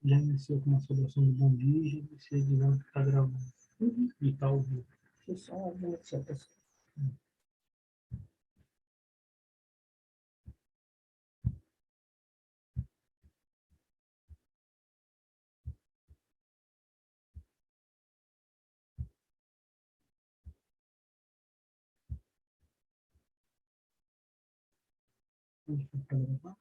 Já iniciou com uma saudação de bom dia, já iniciei dizendo que está gravando. E está ao vivo. Deixa eu só ver aqui, pessoal. Onde que está gravando?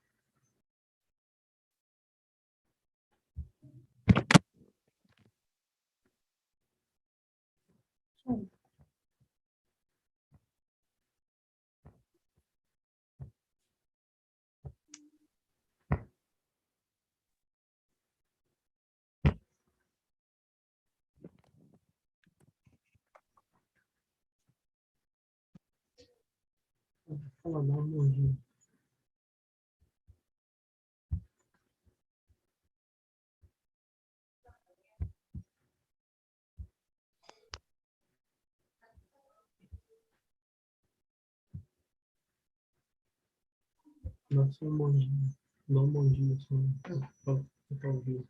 Fala, dá um bom dia. Dá só um bom dia. Dá um bom dia, só para ao vivo.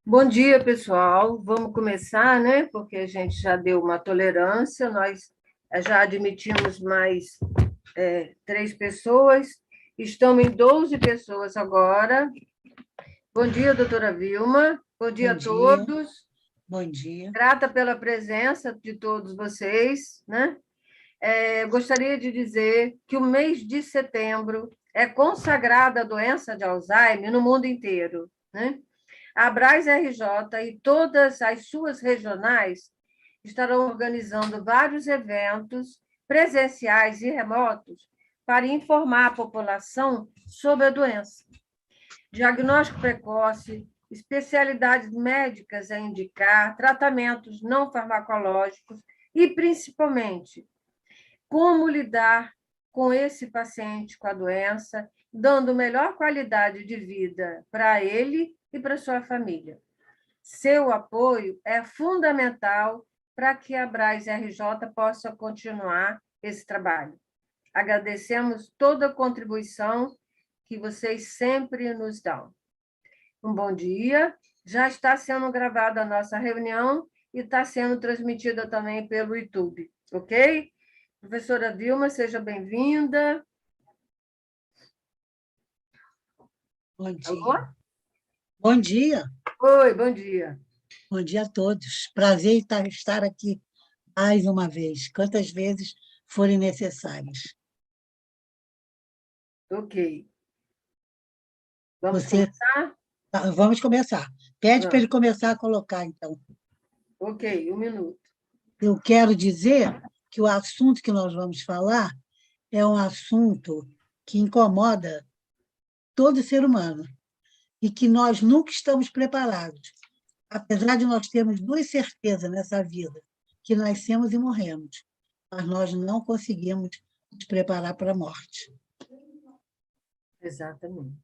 Bom dia, pessoal. Vamos começar, né? Porque a gente já deu uma tolerância, nós já admitimos mais 3 pessoas, estamos em 12 pessoas agora. Bom dia, doutora Vilma. Bom dia a todos. Bom dia. Grata pela presença de todos vocês, né? Gostaria de dizer que o mês de setembro é consagrado à doença de Alzheimer no mundo inteiro, né? A Abras RJ e todas as suas regionais estarão organizando vários eventos presenciais e remotos para informar a população sobre a doença. Diagnóstico precoce, especialidades médicas a indicar, tratamentos não farmacológicos e, principalmente, como lidar com esse paciente com a doença, dando melhor qualidade de vida para ele e para sua família. Seu apoio é fundamental para que a Abras RJ possa continuar esse trabalho. Agradecemos toda a contribuição que vocês sempre nos dão. Um bom dia. Já está sendo gravada a nossa reunião e está sendo transmitida também pelo YouTube, ok? Professora Vilma, seja bem-vinda. Bom dia. Alô? Bom dia. Oi, bom dia. Bom dia a todos. Prazer em estar aqui mais uma vez, quantas vezes forem necessárias. Ok. Vamos Você... começar? Vamos começar. Pede Vamos. para ele começar a colocar, então. Ok, 1 minuto. Eu quero dizer que o assunto que nós vamos falar é um assunto que incomoda todo ser humano e que nós nunca estamos preparados. Apesar de nós termos 2 certezas nessa vida, que nascemos e morremos, mas nós não conseguimos nos preparar para a morte. Exatamente.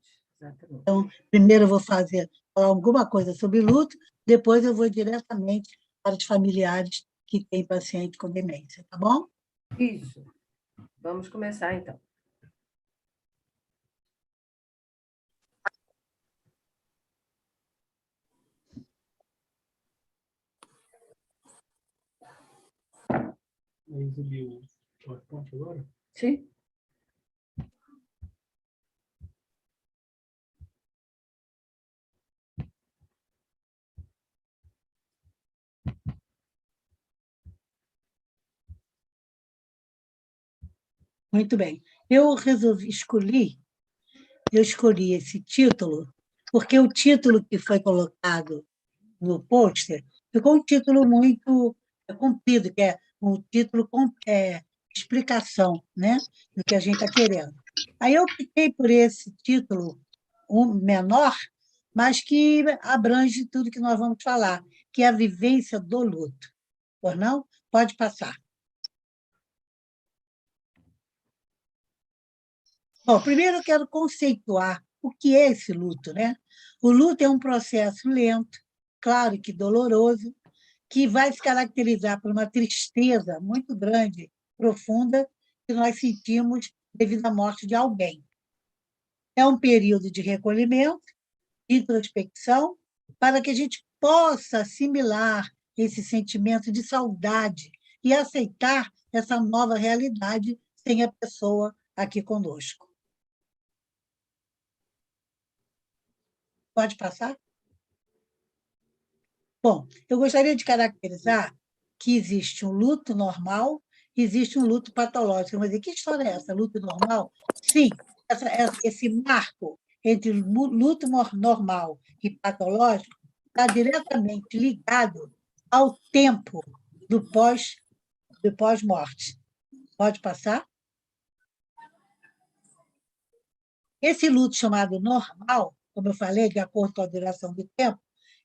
Então, primeiro eu vou falar alguma coisa sobre luto, depois eu vou diretamente para os familiares que têm paciente com demência, tá bom? Isso. Vamos começar, então. Vai exibir o PowerPoint agora? Sim. Muito bem. Eu escolhi esse título porque o título que foi colocado no pôster ficou um título muito comprido, que é um título com explicação, né, do que a gente está querendo. Aí eu optei por esse título menor, mas que abrange tudo que nós vamos falar, que é a vivência do luto. Por não? Pode passar. Bom, primeiro eu quero conceituar o que é esse luto, né? O luto é um processo lento, claro que doloroso, que vai se caracterizar por uma tristeza muito grande, profunda, que nós sentimos devido à morte de alguém. É um período de recolhimento, introspecção para que a gente possa assimilar esse sentimento de saudade e aceitar essa nova realidade sem a pessoa aqui conosco. Pode passar? Bom, eu gostaria de caracterizar que existe um luto normal e existe um luto patológico. Mas que história é essa? Luto normal? Sim, esse marco entre luto normal e patológico está diretamente ligado ao tempo do pós-morte. Pode passar? Esse luto chamado normal, como eu falei, de acordo com a duração do tempo,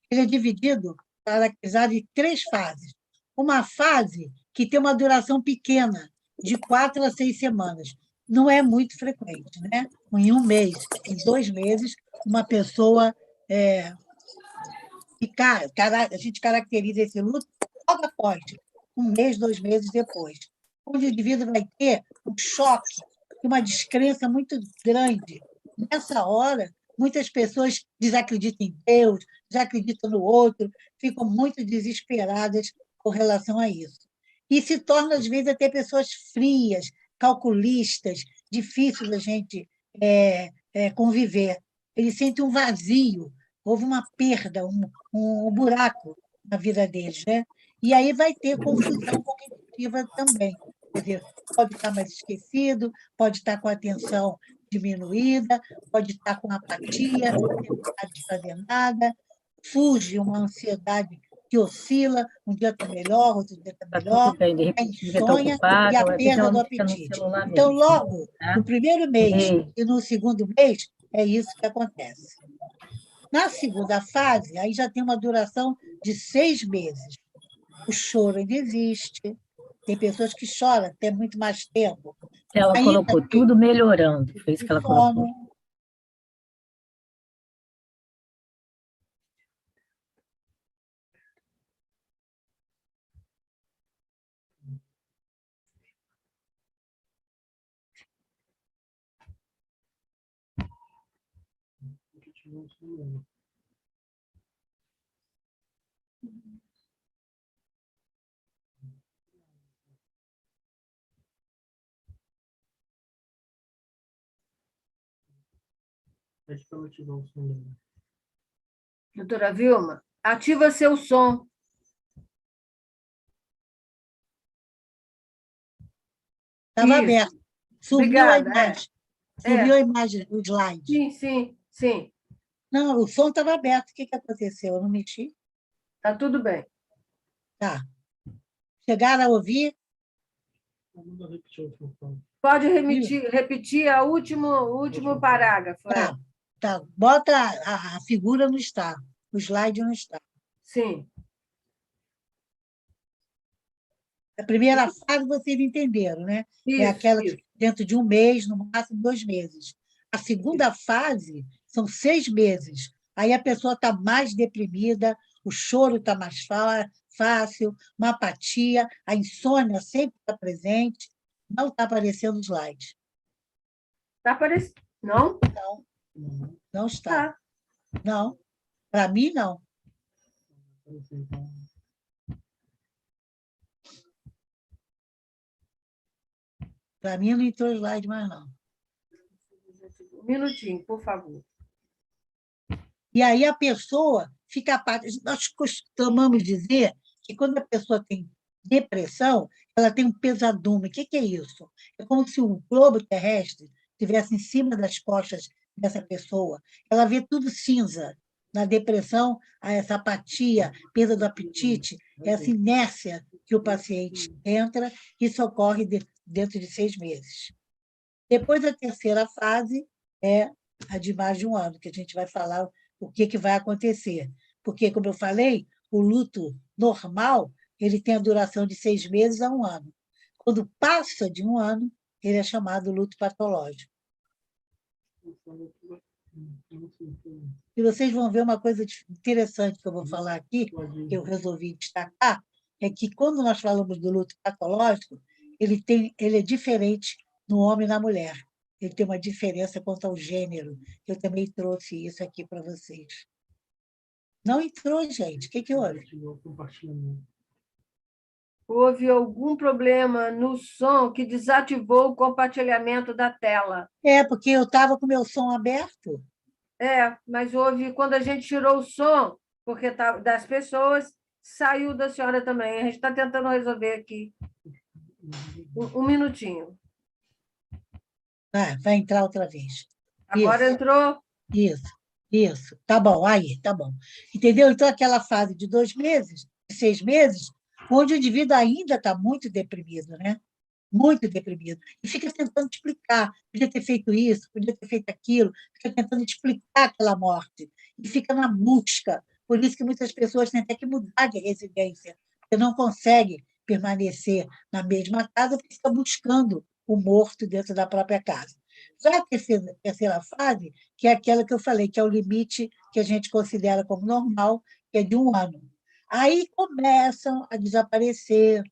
ele é dividido, caracterizado em 3 fases. Uma fase que tem uma duração pequena, de 4 a 6 semanas. Não é muito frequente, né? Em 1 mês, em 2 meses, uma pessoa a gente caracteriza esse luto logo após, 1 mês, 2 meses depois, onde o indivíduo vai ter um choque, uma descrença muito grande. Nessa hora, muitas pessoas desacreditam em Deus, desacreditam no outro, ficam muito desesperadas com relação a isso. E se torna, às vezes, até pessoas frias, calculistas, difíceis da gente conviver. Eles sentem um vazio, houve uma perda, um buraco na vida deles, né? E aí vai ter confusão cognitiva também. Quer dizer, pode estar mais esquecido, pode estar com a atenção diminuída, pode estar com apatia, sem vontade de fazer nada, surge uma ansiedade que oscila, um dia está melhor, outro dia está Tá melhor, tudo bem, de a repente fica insônia e ocupado, a às vezes perda ela do não fica no apetite. celular Então, mesmo, logo no tá? primeiro mês Ei, e no segundo mês, é isso que acontece. Na segunda fase, aí já tem uma duração de 6 meses. O choro ainda existe, tem pessoas que choram até muito mais tempo. ela Ainda colocou tem tudo melhorando, foi isso o que ela colocou. sono. Pede para ela ativar o som dela. Doutora Vilma, ativa seu som. Estava Isso, aberto. Sumiu a obrigada. imagem. Sumiu É. a imagem, o slide. Sim, sim, sim. Não, o som estava aberto. O que aconteceu? Eu não mexi? Tá tudo bem. Tá. Chegaram a ouvir? Manda repetir o som, fala. Pode repetir o último parágrafo. Tá, tá. Bota a figura não está, o slide não está. Sim. A primeira fase vocês entenderam, né? É aquela Isso. dentro de 1 mês, no máximo 2 meses. A segunda fase são 6 meses. Aí a pessoa está mais deprimida, o choro está mais fácil, uma apatia, a insônia sempre está presente. Não está aparecendo o slide. Tá aparecendo? Não? Não, Não, não está. Tá. Não. Para mim, não. apareceu, então. Para mim, não entrou slide mais, não. Um minutinho, por favor. E aí a pessoa fica apática. Nós costumamos dizer que quando a pessoa tem depressão, ela tem um pesadume. O que é isso? É como se o globo terrestre estivesse em cima das costas dessa pessoa. Ela vê tudo cinza. Na depressão, essa apatia, perda do apetite, essa inércia que o paciente entra, isso ocorre dentro de 6 meses. Depois, a terceira fase é a de mais de 1 ano, que a gente vai falar o que vai acontecer. Porque, como eu falei, o luto normal ele tem a duração de 6 meses a 1 ano. Quando passa de 1 ano, ele é chamado luto patológico. E vocês vão ver uma coisa interessante que eu vou falar aqui, que eu resolvi destacar, é que quando nós falamos do luto patológico, ele é diferente no homem e na mulher. Ele tem uma diferença quanto ao gênero. Eu também trouxe isso aqui para vocês. Não entrou, gente. O que houve? Ativou o compartilhamento. Houve algum problema no som que desativou o compartilhamento da tela. É, porque eu estava com o meu som aberto. Mas houve, quando a gente tirou o som, porque das pessoas, saiu da senhora também. A gente está tentando resolver aqui. Um minutinho. Vai entrar outra vez. Agora Isso, entrou? isso. Tá bom, aí, tá bom. Entendeu? Então, aquela fase de 2 meses, de 6 meses, onde o indivíduo ainda está muito deprimido, né? Muito deprimido. E fica tentando explicar. Podia ter feito isso, podia ter feito aquilo, fica tentando explicar aquela morte. E fica na busca. Por isso que muitas pessoas têm até que mudar de residência, porque não consegue permanecer na mesma casa, porque fica buscando o morto dentro da própria casa. Já a terceira fase, que é aquela que eu falei, que é o limite que a gente considera como normal, que é de 1 ano. Aí começam a desaparecer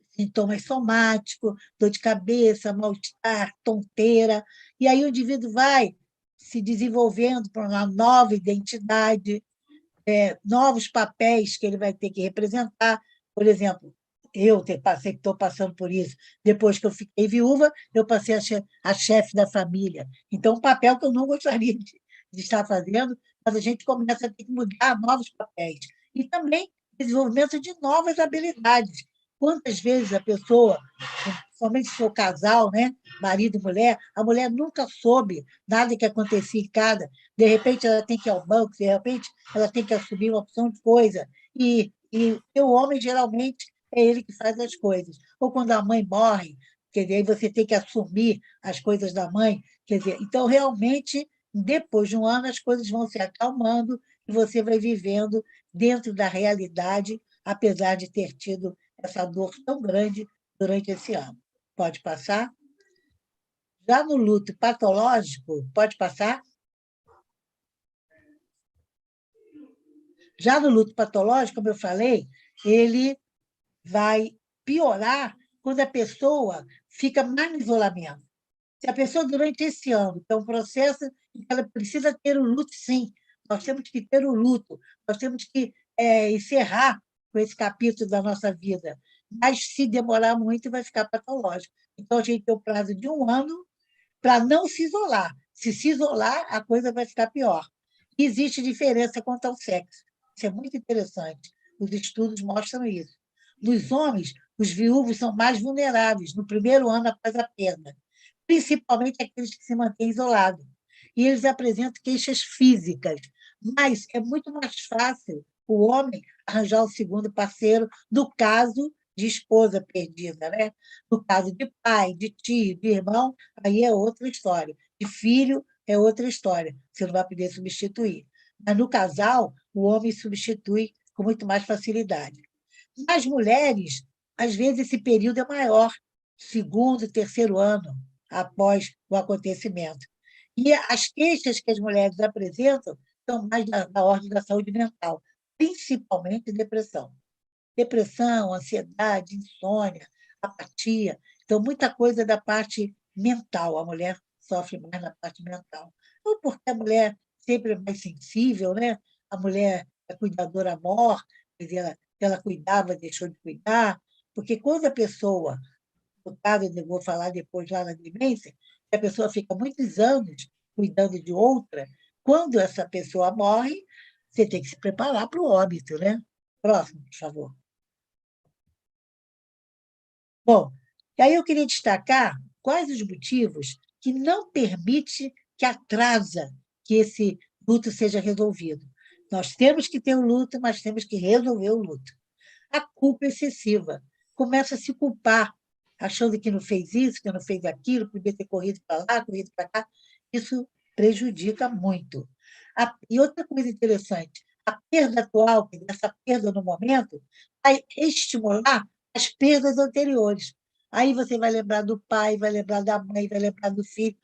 sintomas somáticos, dor de cabeça, mal-estar, tonteira, e aí o indivíduo vai se desenvolvendo para uma nova identidade, novos papéis que ele vai ter que representar. Por exemplo, eu estou passando por isso. Depois que eu fiquei viúva, eu passei a chefe da família. Então, um papel que eu não gostaria de estar fazendo, mas a gente começa a ter que mudar novos papéis. E também desenvolvimento de novas habilidades. Quantas vezes a pessoa, somente se for casal, né? Marido e mulher, a mulher nunca soube nada que acontecia em casa. De repente, ela tem que ir ao banco, de repente, ela tem que assumir uma opção de coisa. E o homem, geralmente, é ele que faz as coisas. Ou quando a mãe morre, quer dizer, aí você tem que assumir as coisas da mãe. Quer dizer, então, realmente, depois de 1 ano, as coisas vão se acalmando e você vai vivendo dentro da realidade, apesar de ter tido essa dor tão grande durante esse ano. Pode passar? Já no luto patológico, pode passar? Já no luto patológico, como eu falei, ele vai piorar quando a pessoa fica mais no isolamento. Se a pessoa, durante esse ano, tem um processo em que ela precisa ter o luto, sim, nós temos que ter o luto, nós temos que encerrar com esse capítulo da nossa vida. Mas, se demorar muito, vai ficar patológico. Então, a gente tem o prazo de 1 ano para não se isolar. Se isolar, a coisa vai ficar pior. E existe diferença quanto ao sexo. Isso é muito interessante. Os estudos mostram isso. Nos homens, os viúvos são mais vulneráveis no primeiro ano após a perda, principalmente aqueles que se mantêm isolados. E eles apresentam queixas físicas, mas é muito mais fácil o homem arranjar o segundo parceiro no caso de esposa perdida, né? No caso de pai, de tio, de irmão, aí é outra história. De filho é outra história. Você não vai poder substituir. Mas no casal, o homem substitui com muito mais facilidade. Nas mulheres, às vezes, esse período é maior, segundo, terceiro ano após o acontecimento. E as queixas que as mulheres apresentam são mais da ordem da saúde mental, principalmente depressão. Depressão, ansiedade, insônia, apatia. Então, muita coisa da parte mental. A mulher sofre mais na parte mental. Ou porque a mulher sempre é mais sensível, né? A mulher é cuidadora mor, quer dizer, ela cuidava, deixou de cuidar. Porque quando a pessoa, no caso, eu vou falar depois lá na demência, que a pessoa fica muitos anos cuidando de outra, quando essa pessoa morre, você tem que se preparar para o óbito, né? Próximo, por favor. Bom, e aí eu queria destacar quais os motivos que não permite que atrasa que esse luto seja resolvido. Nós temos que ter o luto, mas temos que resolver o luto. A culpa excessiva. Começa a se culpar, achando que não fez isso, que não fez aquilo, podia ter corrido para lá, corrido para cá. Isso prejudica muito. E outra coisa interessante, a perda atual, essa perda no momento, vai estimular as perdas anteriores. Aí você vai lembrar do pai, vai lembrar da mãe, vai lembrar do filho,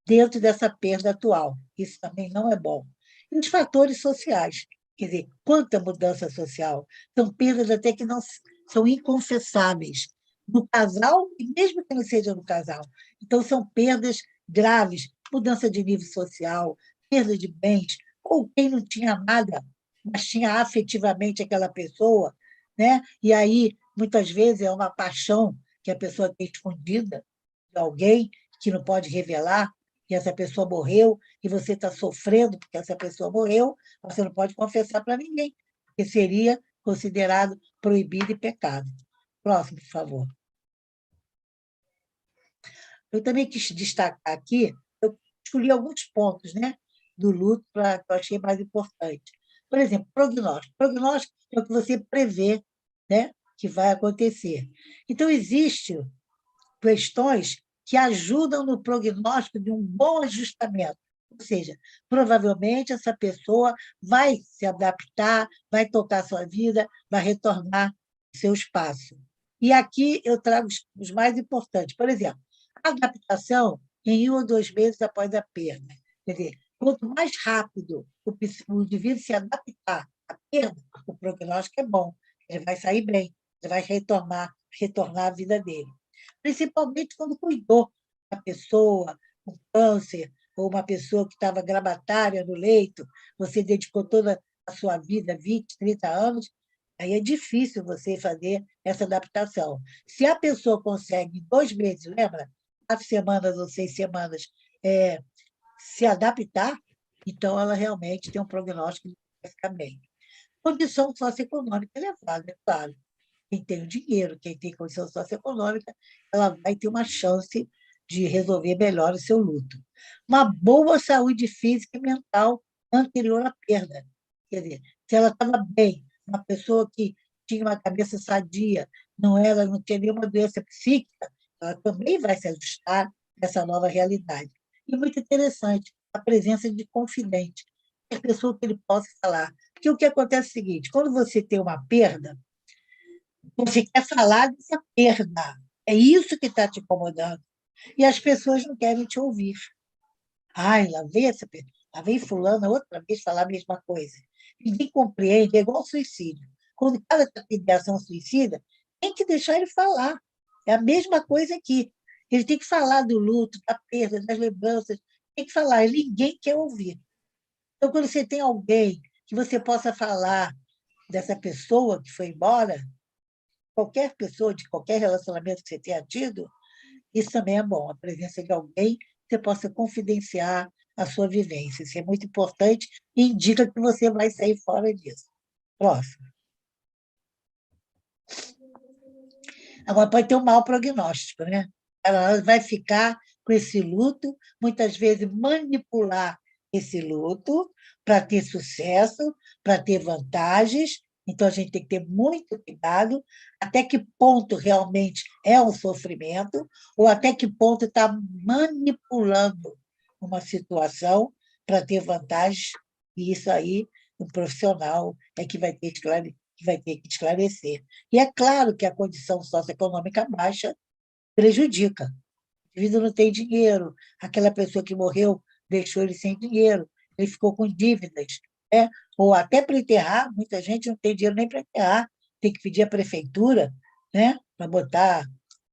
dentro dessa perda atual. Isso também não é bom. E os fatores sociais. Quer dizer, quanta mudança social. São perdas até que não são inconfessáveis no casal, e mesmo que não seja no casal. Então, são perdas graves, mudança de nível social, perda de bens, ou quem não tinha nada mas tinha afetivamente aquela pessoa, né? E aí, muitas vezes, é uma paixão que a pessoa tem escondida de alguém que não pode revelar, e essa pessoa morreu, e você está sofrendo porque essa pessoa morreu, você não pode confessar para ninguém, porque seria considerado proibido e pecado. Próximo, por favor. Eu também quis destacar aqui, eu escolhi alguns pontos, né, do luto que eu achei mais importante. Por exemplo, prognóstico. Prognóstico é o que você prevê, né, que vai acontecer. Então, existem questões que ajudam no prognóstico de um bom ajustamento. Ou seja, provavelmente essa pessoa vai se adaptar, vai tocar a sua vida, vai retornar ao seu espaço. E aqui eu trago os mais importantes. Por exemplo, a adaptação em 1 ou 2 meses após a perda. Quer dizer, quanto mais rápido o indivíduo se adaptar à perda, o prognóstico é bom, ele vai sair bem, ele vai retornar à vida dele. Principalmente quando cuidou da pessoa com câncer, ou uma pessoa que estava gravatária no leito, você dedicou toda a sua vida, 20, 30 anos, aí é difícil você fazer essa adaptação. Se a pessoa consegue, em 2 meses, lembra? 4 semanas ou 6 semanas, se adaptar, então ela realmente tem um prognóstico de vai ficar bem. Condição socioeconômica elevada, é claro. Quem tem o dinheiro, quem tem condição socioeconômica, ela vai ter uma chance de resolver melhor o seu luto. Uma boa saúde física e mental anterior à perda. Quer dizer, se ela estava bem, uma pessoa que tinha uma cabeça sadia, não tinha nenhuma doença psíquica, ela também vai se ajustar a essa nova realidade. E muito interessante, a presença de confidente, a pessoa que ele possa falar. Porque o que acontece é o seguinte, quando você tem uma perda, você quer falar dessa perda. É isso que está te incomodando. E as pessoas não querem te ouvir. Ai, lá vem fulana outra vez falar a mesma coisa. Ninguém compreende, é igual suicídio. Quando o cara está em ação suicida, tem que deixar ele falar. É a mesma coisa aqui. Ele tem que falar do luto, da perda, das lembranças, tem que falar, e ninguém quer ouvir. Então, quando você tem alguém que você possa falar dessa pessoa que foi embora, qualquer pessoa, de qualquer relacionamento que você tenha tido, isso também é bom, a presença de alguém que você possa confidenciar a sua vivência. Isso é muito importante e indica que você vai sair fora disso. Próximo. Agora, pode ter um mau prognóstico, né? Ela vai ficar com esse luto, muitas vezes manipular esse luto para ter sucesso, para ter vantagens. Então, a gente tem que ter muito cuidado até que ponto realmente é um sofrimento ou até que ponto está manipulando uma situação para ter vantagens. E isso aí, o profissional é que vai ter que esclarecer. E é claro que a condição socioeconômica baixa prejudica. O indivíduo não tem dinheiro, aquela pessoa que morreu deixou ele sem dinheiro, ele ficou com dívidas, né? Ou até para enterrar, muita gente não tem dinheiro nem para enterrar, tem que pedir à prefeitura, né? Para botar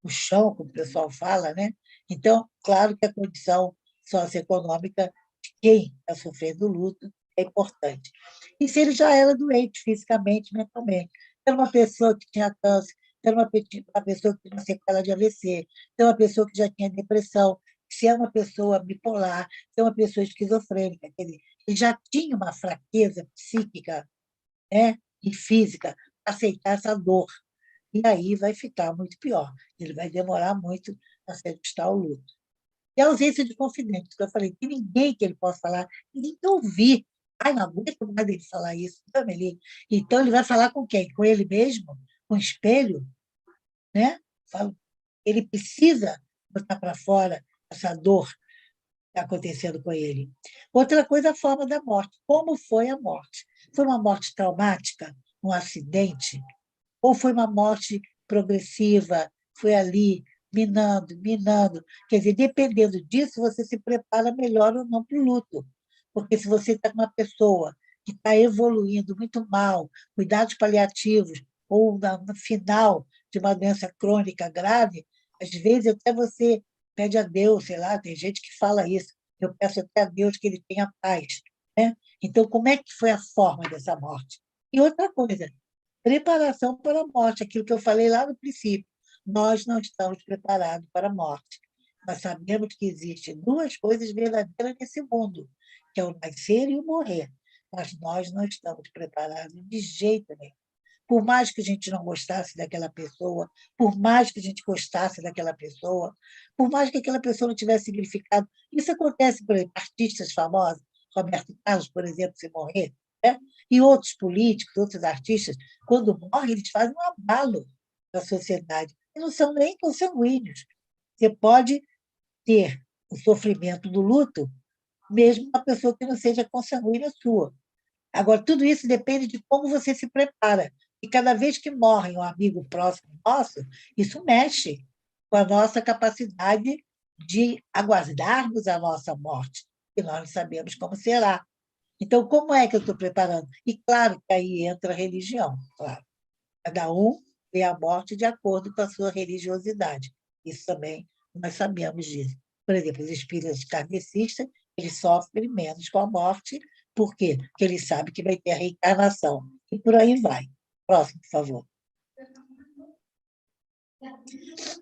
o chão, como o pessoal fala, né? Então, claro que a condição socioeconômica de quem está sofrendo luto é importante. E se ele já era doente fisicamente, mentalmente, era uma pessoa que tinha câncer, era uma pessoa que tinha uma sequela de AVC, tem uma pessoa que já tinha depressão, se é uma pessoa bipolar, se é uma pessoa esquizofrênica, quer dizer, ele já tinha uma fraqueza psíquica, né, e física para aceitar essa dor. E aí vai ficar muito pior. Ele vai demorar muito a se ajustar ao luto. E a ausência de confidente, que eu falei, tem ninguém que ele possa falar, ninguém que ouvir. Ai, não aguento mais ele falar isso. Não, então, ele vai falar com quem? Com ele mesmo? Com o espelho? Né? Ele precisa botar para fora essa dor que está acontecendo com ele. Outra coisa, a forma da morte. Como foi a morte? Foi uma morte traumática? Um acidente? Ou foi uma morte progressiva? Foi ali, minando, minando. Quer dizer, dependendo disso, você se prepara melhor ou não para o luto. Porque se você está com uma pessoa que está evoluindo muito mal, cuidados paliativos, ou no final de uma doença crônica grave, às vezes até você pede a Deus, sei lá, tem gente que fala isso, eu peço até a Deus que ele tenha paz, né? Então, como é que foi a forma dessa morte? E outra coisa, preparação para a morte, aquilo que eu falei lá no princípio. Nós não estamos preparados para a morte. Nós sabemos que existem duas coisas verdadeiras nesse mundo, que é o nascer e o morrer. Mas nós não estamos preparados de jeito nenhum. Por mais que a gente não gostasse daquela pessoa, por mais que a gente gostasse daquela pessoa, por mais que aquela pessoa não tivesse significado. Isso acontece, por exemplo, artistas famosos, Roberto Carlos, por exemplo, se morrer, né? E outros políticos, outros artistas, quando morrem, eles fazem um abalo na sociedade. E não são nem consanguíneos. Você pode ter o sofrimento do luto, mesmo uma pessoa que não seja consanguínea sua. Agora, tudo isso depende de como você se prepara. E cada vez que morre um amigo próximo nosso, isso mexe com a nossa capacidade de aguardarmos a nossa morte, que nós não sabemos como será. Então, como é que eu estou preparando? E claro que aí entra a religião, claro. Cada um vê a morte de acordo com a sua religiosidade. Isso também nós sabemos disso. Por exemplo, os espíritas kardecistas, eles sofrem menos com a morte. Por quê? Porque eles sabem que vai ter a reencarnação. E por aí vai. Próximo, por favor.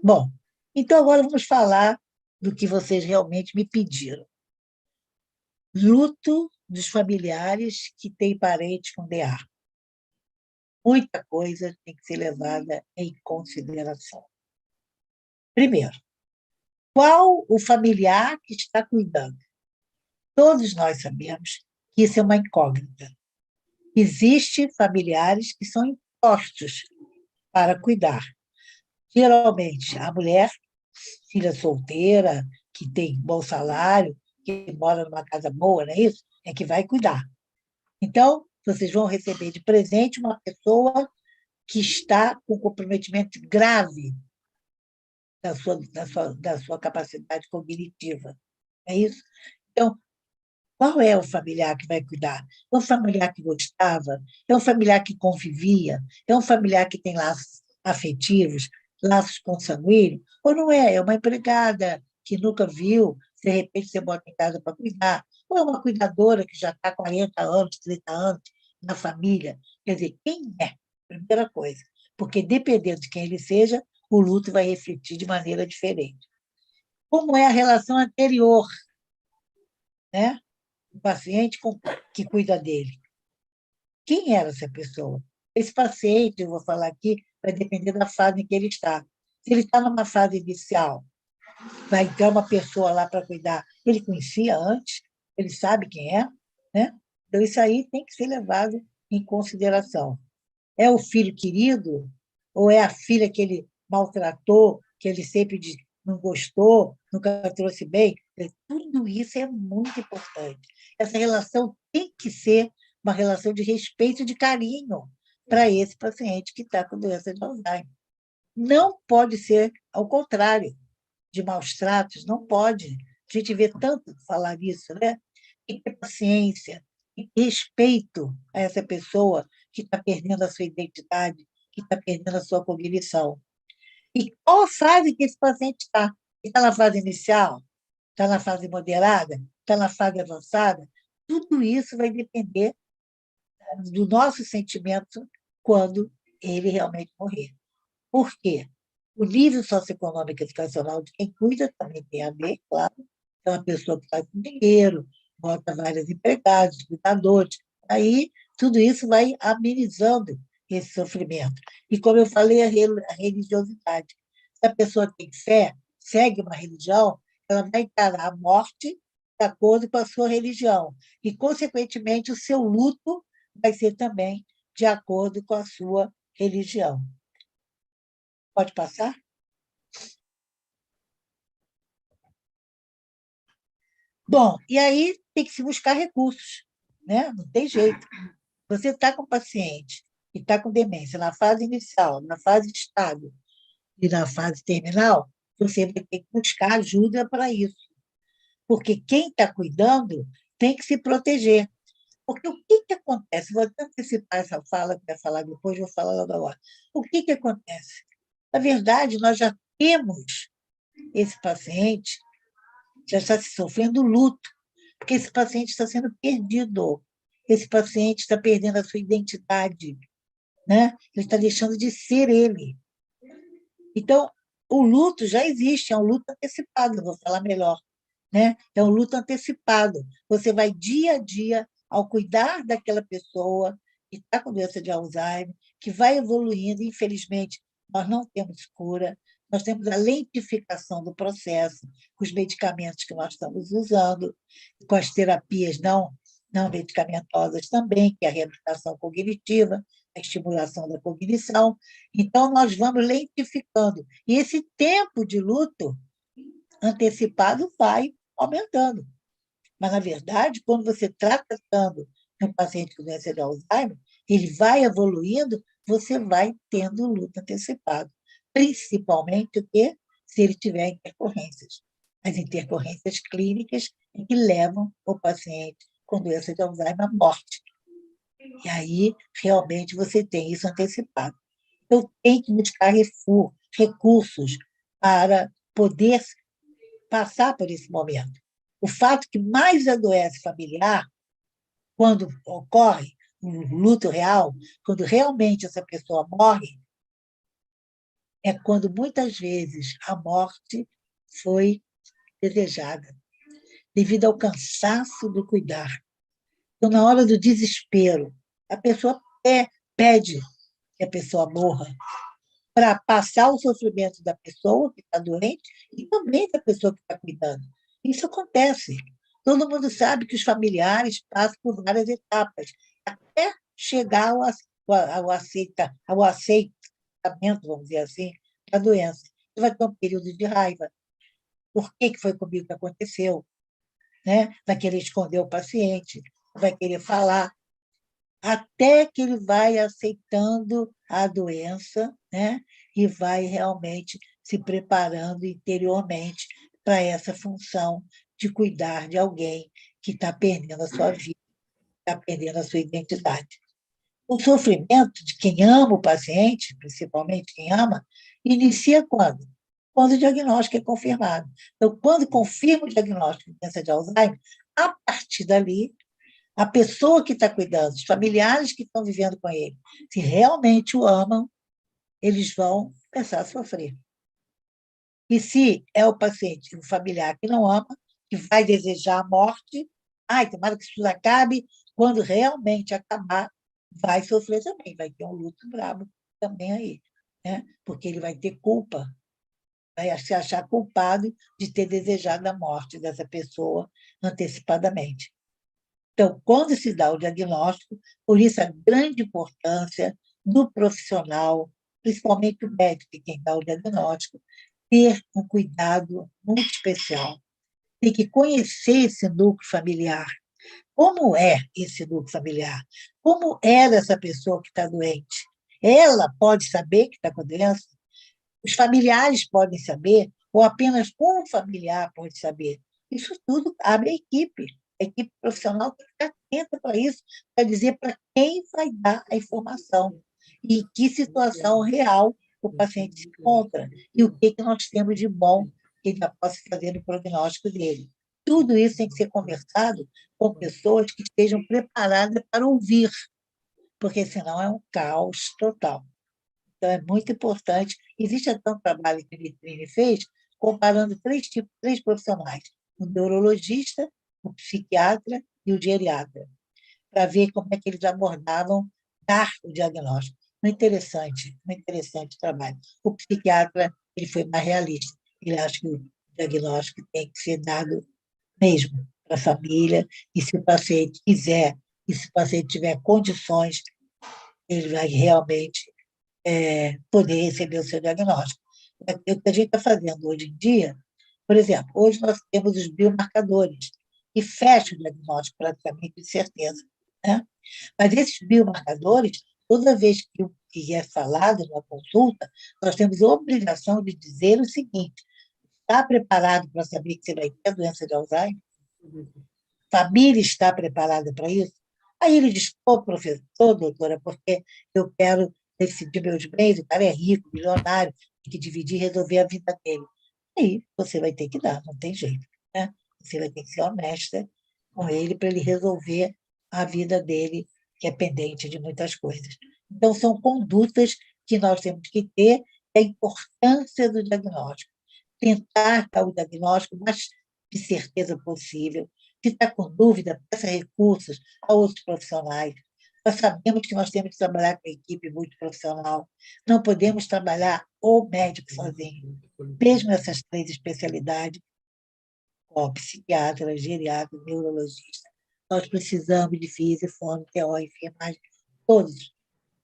Bom, então agora vamos falar do que vocês realmente me pediram. Luto dos familiares que têm parentes com DA. Muita coisa tem que ser levada em consideração. Primeiro, qual o familiar que está cuidando? Todos nós sabemos que isso é uma incógnita. Existem familiares que são impostos para cuidar. Geralmente, a mulher, filha solteira, que tem bom salário, que mora numa casa boa, não é isso? É que vai cuidar. Então, vocês vão receber de presente uma pessoa que está com comprometimento grave da sua capacidade cognitiva. É isso? Então, qual é o familiar que vai cuidar? É um familiar que gostava? É um familiar que convivia? É um familiar que tem laços afetivos, laços consanguíneos? Ou não é? É uma empregada que nunca viu, de repente você bota em casa para cuidar? Ou é uma cuidadora que já está 40 anos, 30 anos na família? Quer dizer, quem é? Primeira coisa. Porque dependendo de quem ele seja, o luto vai refletir de maneira diferente. Como é a relação anterior, né? O paciente que cuida dele. Quem era essa pessoa? Esse paciente, eu vou falar aqui, vai depender da fase em que ele está. Se ele está numa fase inicial, vai ter uma pessoa lá para cuidar. Ele conhecia antes, ele sabe quem é, né? Então, isso aí tem que ser levado em consideração. É o filho querido ou é a filha que ele maltratou, que ele sempre não gostou, nunca trouxe bem? Tudo isso é muito importante. Essa relação tem que ser uma relação de respeito e de carinho para esse paciente que está com doença de Alzheimer. Não pode ser ao contrário, de maus tratos, não pode. A gente vê tanto falar isso, né? Tem que ter paciência, tem que ter respeito a essa pessoa que está perdendo a sua identidade, que está perdendo a sua cognição. E qual fase que esse paciente está? Está na fase inicial? Está na fase moderada? Está na fase avançada? Tudo isso vai depender do nosso sentimento quando ele realmente morrer. Por quê? O nível socioeconômico e educacional de quem cuida também tem a ver, claro. É uma pessoa que faz com dinheiro, bota vários empregados, cuidadores. Aí, tudo isso vai amenizando esse sofrimento. E, como eu falei, a religiosidade. Se a pessoa tem fé, segue uma religião, ela vai encarar a morte de acordo com a sua religião. E, consequentemente, o seu luto vai ser também de acordo com a sua religião. Pode passar? Bom, e aí tem que se buscar recursos, né? Não tem jeito. Você está com paciente que está com demência na fase inicial, na fase estável e na fase terminal, você vai ter que buscar ajuda para isso. Porque quem está cuidando tem que se proteger. Porque o que acontece? Vou até antecipar essa fala, que vai falar depois, vou falar logo agora. O que acontece? Na verdade, nós já temos esse paciente, já está se sofrendo luto, porque esse paciente está sendo perdido. esse paciente está perdendo a sua identidade, né? Ele está deixando de ser ele. Então, o luto já existe, é um luto antecipado, eu vou falar melhor, né? É um luto antecipado. Você vai dia a dia ao cuidar daquela pessoa que está com doença de Alzheimer, que vai evoluindo, infelizmente, nós não temos cura, nós temos a lentificação do processo, com os medicamentos que nós estamos usando, com as terapias não medicamentosas também, que é a reabilitação cognitiva, a estimulação da cognição. Então, nós vamos lentificando. E esse tempo de luto antecipado vai aumentando. Mas, na verdade, quando você está tratando um paciente com doença de Alzheimer, ele vai evoluindo, você vai tendo luto antecipado. Principalmente o quê? Se ele tiver intercorrências. As intercorrências clínicas é que levam o paciente com doença de Alzheimer à morte. E aí, realmente, você tem isso antecipado. Então, tem que buscar recursos para poder passar por esse momento. O fato que mais adoece familiar, quando ocorre um luto real, quando realmente essa pessoa morre, é quando muitas vezes a morte foi desejada, devido ao cansaço do cuidar. Então, na hora do desespero, a pessoa pede que a pessoa morra, para passar o sofrimento da pessoa que está doente e também da pessoa que está cuidando. Isso acontece. Todo mundo sabe que os familiares passam por várias etapas, até chegar ao aceitamento, vamos dizer assim, da doença. Você vai ter um período de raiva. Por que foi comigo que aconteceu? Né? Vai querer esconder o paciente, vai querer falar, até que ele vai aceitando a doença, né? E vai realmente se preparando interiormente para essa função de cuidar de alguém que está perdendo a sua vida, está perdendo a sua identidade. O sofrimento de quem ama o paciente, principalmente quem ama, inicia quando? Quando o diagnóstico é confirmado. Então, quando confirma o diagnóstico de doença de Alzheimer, a partir dali, a pessoa que está cuidando, os familiares que estão vivendo com ele, se realmente o amam, eles vão começar a sofrer. E se é o paciente, o familiar que não ama, que vai desejar a morte, ai, tomara que isso tudo acabe, quando realmente acabar, vai sofrer também, vai ter um luto bravo também aí, né? Porque ele vai ter culpa, vai se achar culpado de ter desejado a morte dessa pessoa antecipadamente. Então, quando se dá o diagnóstico, por isso a grande importância do profissional, principalmente o médico, quem dá o diagnóstico, ter um cuidado muito especial. Tem que conhecer esse núcleo familiar. Como é esse núcleo familiar? Como é dessa pessoa que está doente? Ela pode saber que está com a doença? Os familiares podem saber? Ou apenas um familiar pode saber? Isso tudo abre a equipe. A equipe profissional tem que estar atenta para isso, para dizer para quem vai dar a informação e em que situação real o paciente se encontra e o que nós temos de bom que ele já possa fazer no prognóstico dele. Tudo isso tem que ser conversado com pessoas que estejam preparadas para ouvir, porque senão é um caos total. Então, é muito importante. Existe até um trabalho que a Vitrine fez, comparando três profissionais: o neurologista, o psiquiatra e o geriatra, para ver como é que eles abordavam dar o diagnóstico. Muito interessante o trabalho. O psiquiatra ele foi mais realista. Ele acha que o diagnóstico tem que ser dado mesmo para a família, e se o paciente quiser, e se o paciente tiver condições, ele vai realmente poder receber o seu diagnóstico. O que a gente está fazendo hoje em dia, por exemplo, hoje nós temos os biomarcadores, que fecham o diagnóstico praticamente de certeza. Né? Mas esses biomarcadores, toda vez que é falado numa consulta, nós temos a obrigação de dizer o seguinte: está preparado para saber que você vai ter a doença de Alzheimer? Família está preparada para isso? Aí ele diz: pô, professor, doutora, porque eu quero decidir meus bens, o cara é rico, milionário, tem que dividir e resolver a vida dele. Aí você vai ter que dar, não tem jeito. Né? Você vai ter que ser honesta com ele para ele resolver a vida dele, que é pendente de muitas coisas. Então, são condutas que nós temos que ter, a importância do diagnóstico. Tentar dar o diagnóstico o mais de certeza possível. Se está com dúvida, peça recursos a outros profissionais. Nós sabemos que nós temos que trabalhar com a equipe multiprofissional. Não podemos trabalhar o médico sozinho. Mesmo essas 3 especialidades, como psiquiatra, geriatra, neurologista, nós precisamos de físico, fono, TO, enfermagem, todos.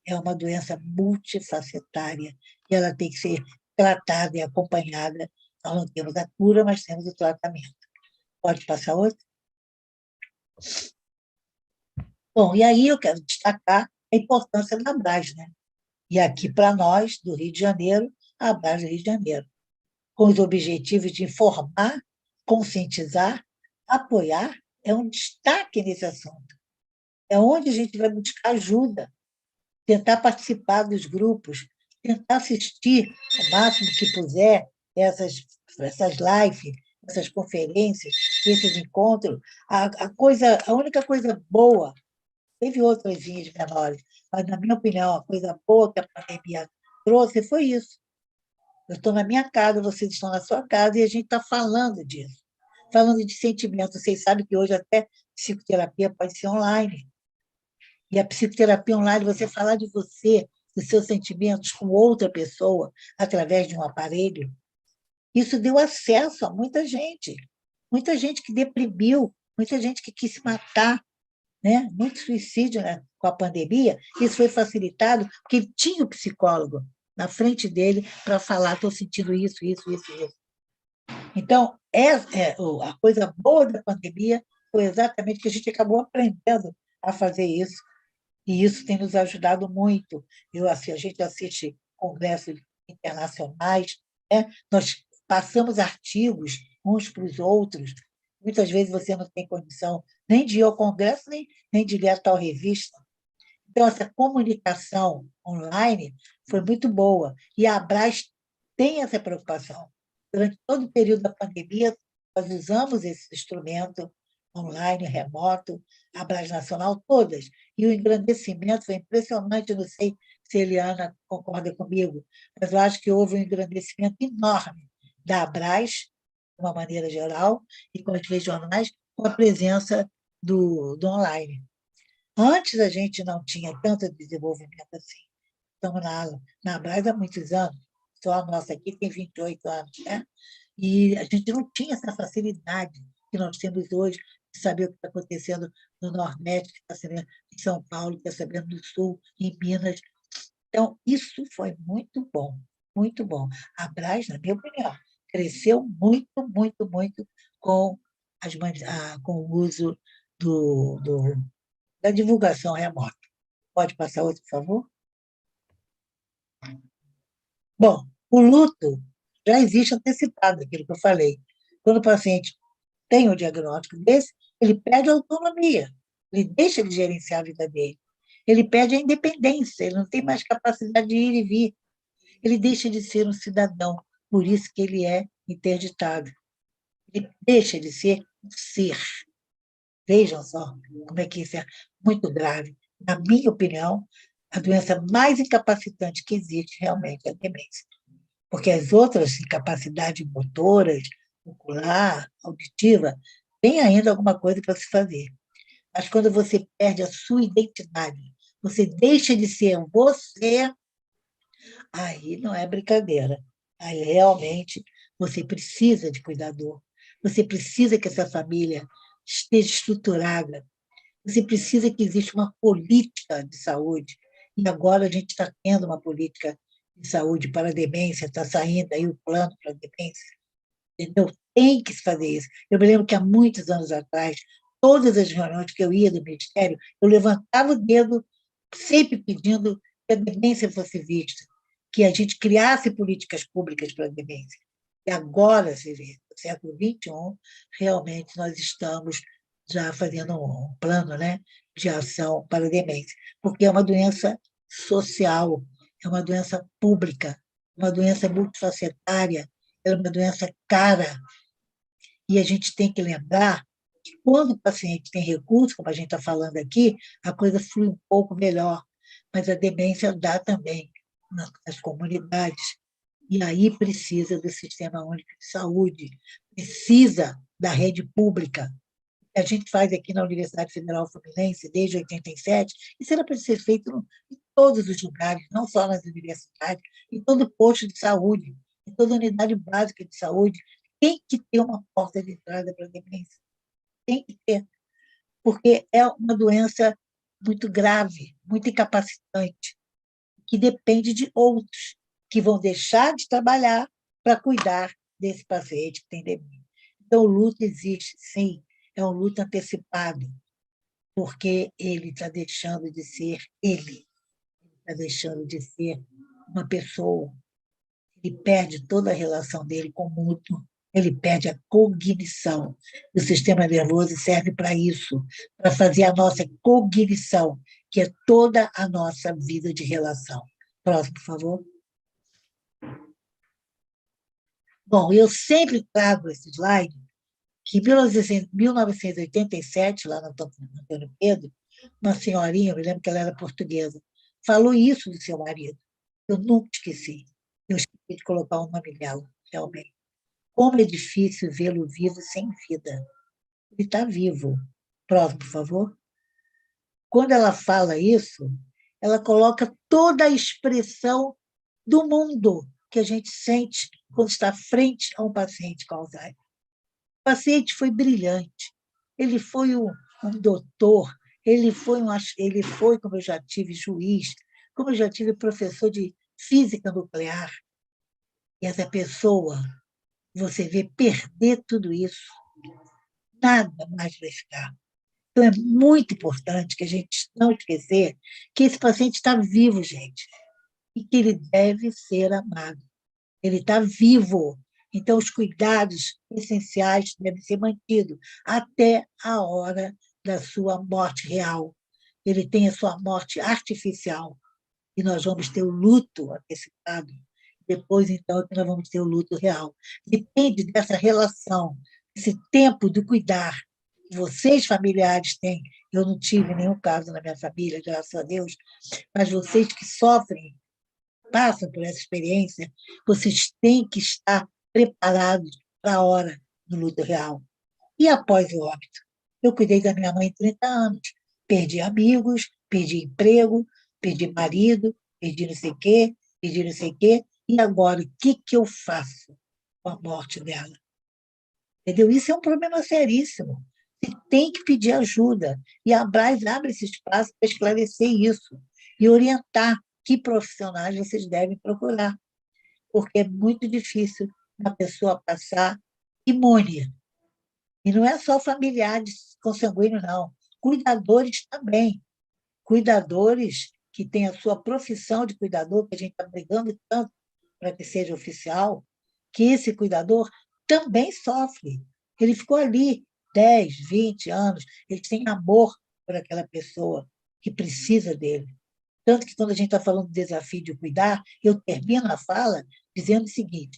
É uma doença multifacetária e ela tem que ser tratada e acompanhada. Nós não temos a cura, mas temos o tratamento. Pode passar outro? Bom, e aí eu quero destacar a importância da ABRAS, né? E aqui, para nós, do Rio de Janeiro, a ABRAS do Rio de Janeiro, com os objetivos de informar, conscientizar, apoiar, é um destaque nesse assunto. É onde a gente vai buscar ajuda, tentar participar dos grupos, tentar assistir o máximo que puder essas lives, essas conferências, esses encontros. A única coisa boa, teve outras menores, mas, na minha opinião, a coisa boa que a pandemia trouxe foi isso. Eu estou na minha casa, vocês estão na sua casa, e a gente está falando disso. Falando de sentimento. Vocês sabem que hoje até psicoterapia pode ser online. E a psicoterapia online, você falar de você, dos seus sentimentos com outra pessoa, através de um aparelho, isso deu acesso a muita gente que deprimiu, muita gente que quis se matar, né? Muito suicídio, né? Com a pandemia. Isso foi facilitado porque ele tinha o psicólogo na frente dele para falar: estou sentindo isso, isso, isso, isso. Então, a coisa boa da pandemia foi exatamente que a gente acabou aprendendo a fazer isso, e isso tem nos ajudado muito. A gente assiste congressos internacionais, né? Nós passamos artigos uns para os outros. Muitas vezes você não tem condição nem de ir ao congresso, nem de ler a tal revista. Então, essa comunicação online foi muito boa. E a Abras tem essa preocupação. Durante todo o período da pandemia, nós usamos esse instrumento online, remoto, a Abras Nacional, todas. E o engrandecimento foi impressionante. Não sei se a Eliana concorda comigo, mas eu acho que houve um engrandecimento enorme da Abras, de uma maneira geral, e com as regionais, com a presença do online. Antes a gente não tinha tanto desenvolvimento assim. Estamos na Abras há muitos anos, só a nossa aqui tem 28 anos, né? E a gente não tinha essa facilidade que nós temos hoje de saber o que está acontecendo no Nordeste, que está sabendo em São Paulo, que está sabendo no Sul, em Minas. Então, isso foi muito bom, muito bom. A Abras, na minha opinião, cresceu muito, muito, muito com, com o uso da divulgação remota. Pode passar outro, por favor? Bom, o luto já existe antecipado, aquilo que eu falei. Quando o paciente tem o diagnóstico desse, ele perde a autonomia, ele deixa de gerenciar a vida dele, ele perde a independência, ele não tem mais capacidade de ir e vir, ele deixa de ser um cidadão, por isso que ele é interditado. Ele deixa de ser um ser. Vejam só como é que isso é muito grave. Na minha opinião, a doença mais incapacitante que existe realmente é a demência. Porque as outras incapacidades motoras, ocular, auditiva, tem ainda alguma coisa para se fazer. Mas quando você perde a sua identidade, você deixa de ser você, aí não é brincadeira. Aí realmente você precisa de cuidador. Você precisa que essa família esteja estruturada. Você precisa que exista uma política de saúde. E agora a gente está tendo uma política de saúde para a demência, está saindo aí o plano para a demência. Entendeu? Tem que se fazer isso. Eu me lembro que há muitos anos atrás, todas as reuniões que eu ia do Ministério, eu levantava o dedo, sempre pedindo que a demência fosse vista, que a gente criasse políticas públicas para a demência. E agora, se vê, no século XXI, realmente nós estamos já fazendo um plano, né, de ação para a demência, porque é uma doença social, é uma doença pública, uma doença multifacetária, é uma doença cara. E a gente tem que lembrar Quando o paciente tem recurso, como a gente está falando aqui, a coisa flui um pouco melhor, mas a demência dá também nas comunidades. E aí precisa do Sistema Único de Saúde, precisa da rede pública. A gente faz aqui na Universidade Federal Fluminense desde 87, isso era para ser feito em todos os lugares, não só nas universidades, em todo posto de saúde, em toda unidade básica de saúde, tem que ter uma porta de entrada para a demência. Tem que ter, porque é uma doença muito grave, muito incapacitante, que depende de outros, que vão deixar de trabalhar para cuidar desse paciente que tem demência. Então, o luto existe, sim, é um luto antecipado, porque ele está deixando de ser ele, está deixando de ser uma pessoa. Ele perde toda a relação dele com o mundo, ele perde a cognição. O sistema nervoso serve para isso, para fazer a nossa cognição, que é toda a nossa vida de relação. Próximo, por favor. Bom, eu sempre trago esse slide, que em 1987, lá no Antônio Pedro, uma senhorinha, eu me lembro que ela era portuguesa, falou isso do seu marido. Eu nunca esqueci. Eu esqueci de colocar o nome dela, realmente. Como é difícil vê-lo vivo sem vida. Ele está vivo. Próximo, por favor. Quando ela fala isso, ela coloca toda a expressão do mundo que a gente sente quando está frente a um paciente com Alzheimer. O paciente foi brilhante. Ele foi um doutor, ele foi, como eu já tive, juiz, como eu já tive professor de física nuclear. E essa pessoa, você vê perder tudo isso, nada mais vai ficar. Então, é muito importante que a gente não esquecer que esse paciente está vivo, gente, e que ele deve ser amado. Ele está vivo. Então, os cuidados essenciais devem ser mantidos até a hora da sua morte real. Ele tem a sua morte artificial, e nós vamos ter o luto antecipado. Depois, então, é que nós vamos ter o luto real. Depende dessa relação, esse tempo de cuidar que vocês, familiares, têm. Eu não tive nenhum caso na minha família, graças a Deus, mas vocês que sofrem, passam por essa experiência, vocês têm que estar preparados para a hora do luto real. E após o óbito? Eu cuidei da minha mãe 30 anos. Perdi amigos, perdi emprego, perdi marido, perdi não sei o quê, perdi não sei o quê. E agora, o que eu faço com a morte dela? Entendeu? Isso é um problema seríssimo. Você tem que pedir ajuda. E a Abras abre esse espaço para esclarecer isso e orientar que profissionais vocês devem procurar, porque é muito difícil uma pessoa passar imune. E não é só familiares consanguíneos, não. Cuidadores também. Cuidadores que têm a sua profissão de cuidador, que a gente está brigando tanto para que seja oficial, que esse cuidador também sofre. Ele ficou ali 10, 20 anos, ele tem amor por aquela pessoa que precisa dele. Tanto que, quando a gente está falando do desafio de cuidar, eu termino a fala dizendo o seguinte: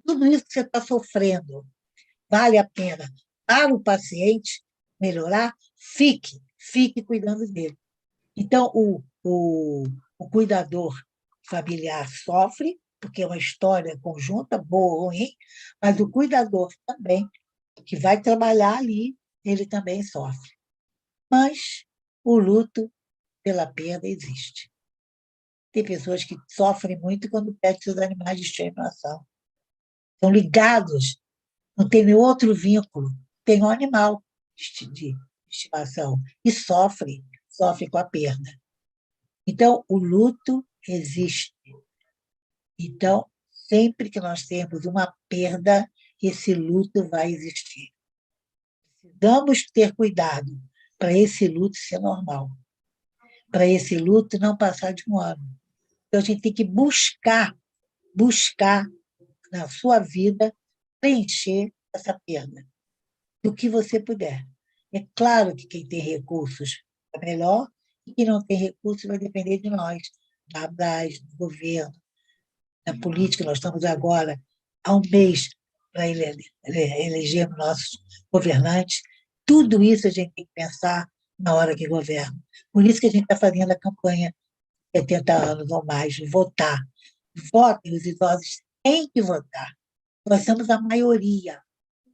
tudo isso que você está sofrendo vale a pena para o paciente melhorar, fique cuidando dele. Então, o cuidador familiar sofre, porque é uma história conjunta, boa ou ruim, mas o cuidador também, que vai trabalhar ali, ele também sofre. Mas o luto pela perda existe. Tem pessoas que sofrem muito quando perdem seus animais de estimação. Estão ligados, não tem nenhum outro vínculo. Tem um animal de estimação e sofre com a perda. Então, o luto existe. Então, sempre que nós temos uma perda, esse luto vai existir. Precisamos ter cuidado para esse luto ser normal, para esse luto não passar de um ano. Então, a gente tem que buscar na sua vida preencher essa perda, do que você puder. É claro que quem tem recursos é melhor, e quem não tem recursos vai depender de nós, da Abras, do governo, da política. Nós estamos agora há um mês para eleger nossos governantes. Tudo isso a gente tem que pensar na hora que governa. Por isso que a gente está fazendo a campanha 70 anos ou mais, de votar. Votem, os idosos têm que votar. Nós somos a maioria.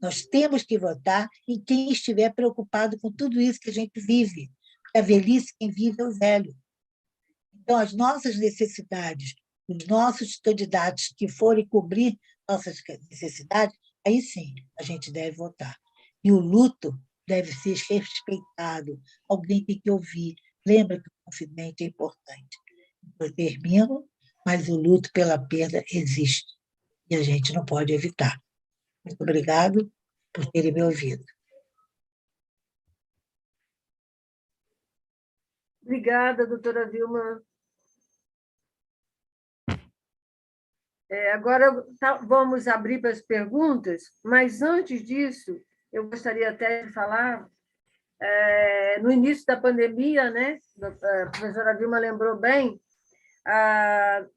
Nós temos que votar em quem estiver preocupado com tudo isso que a gente vive. Porque a velhice, quem vive é o velho. Então, as nossas necessidades, os nossos candidatos que forem cobrir nossas necessidades, aí sim a gente deve votar. E o luto deve ser respeitado. Alguém tem que ouvir. Lembra que o confidente é importante. Eu termino, mas o luto pela perda existe. E a gente não pode evitar. Muito obrigado por terem me ouvido. Obrigada, doutora Vilma. Agora vamos abrir para as perguntas, mas antes disso, eu gostaria até de falar, no início da pandemia, né? A professora Vilma lembrou bem,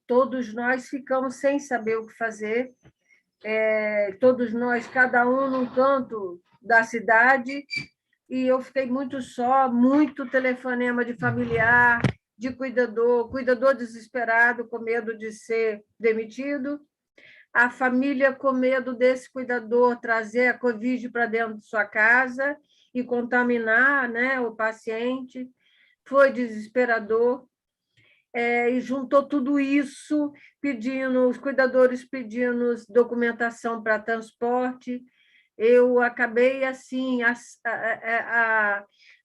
todos nós ficamos sem saber o que fazer, todos nós, cada um num canto da cidade, e eu fiquei muito só, muito telefonema de familiar, de cuidador desesperado, com medo de ser demitido, a família com medo desse cuidador trazer a Covid para dentro de sua casa e contaminar, né, o paciente. Foi desesperador. E juntou tudo isso, os cuidadores pedindo documentação para transporte. Eu acabei assim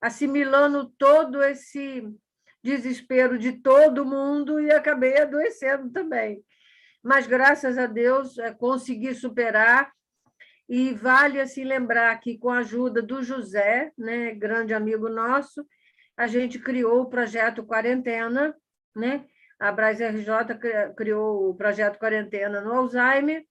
assimilando todo esse desespero de todo mundo e acabei adoecendo também. Mas, graças a Deus, consegui superar. E vale assim lembrar que, com a ajuda do José, né, grande amigo nosso, a gente criou o projeto Quarentena, né? A Braz RJ criou o projeto Quarentena no Alzheimer,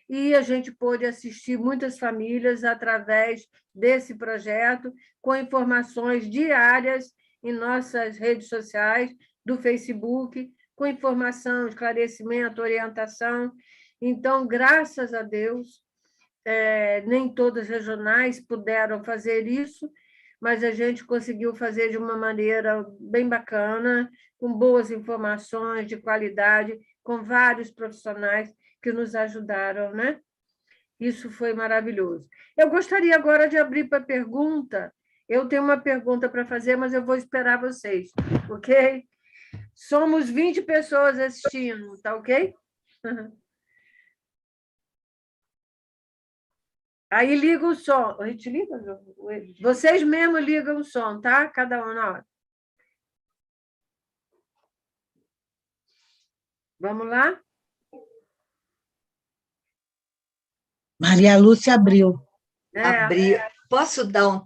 e a gente pôde assistir muitas famílias através desse projeto, com informações diárias em nossas redes sociais, do Facebook, com informação, esclarecimento, orientação. Então, graças a Deus, nem todas as regionais puderam fazer isso, mas a gente conseguiu fazer de uma maneira bem bacana, com boas informações de qualidade, com vários profissionais que nos ajudaram, né? Isso foi maravilhoso. Eu gostaria agora de abrir para pergunta. Eu tenho uma pergunta para fazer, mas eu vou esperar vocês, ok? Somos 20 pessoas assistindo, tá ok? Aí liga o som. A gente liga? Vocês mesmos ligam o som, tá? Cada um na hora. Vamos lá? Maria Lúcia abriu. Abrir. Posso dar um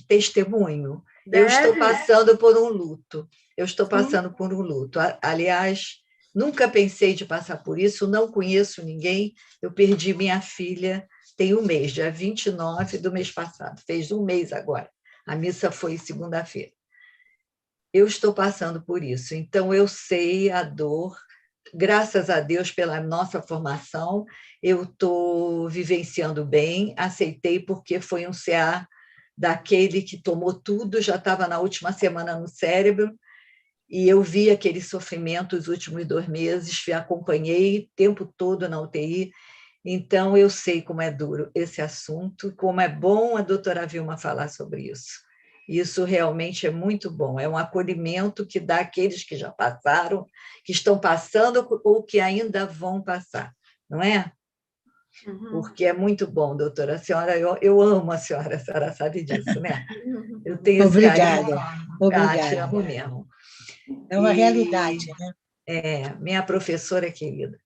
testemunho? Deve. Eu estou passando por um luto. Sim. Aliás, nunca pensei de passar por isso, não conheço ninguém. Eu perdi minha filha tem um mês, dia 29 do mês passado. Fez um mês agora. A missa foi segunda-feira. Eu estou passando por isso, então eu sei a dor. Graças a Deus pela nossa formação, eu estou vivenciando bem, aceitei porque foi um CA daquele que tomou tudo, já estava na última semana no cérebro, e eu vi aquele sofrimento os últimos 2 meses, acompanhei o tempo todo na UTI, então eu sei como é duro esse assunto, como é bom a doutora Vilma falar sobre isso. Isso realmente é muito bom, é um acolhimento que dá àqueles que já passaram, que estão passando ou que ainda vão passar, não é? Uhum. Porque é muito bom, doutora. A senhora, eu amo a senhora sabe disso, né? Eu tenho Obrigada. Te amo mesmo. É uma realidade, né? Minha professora querida.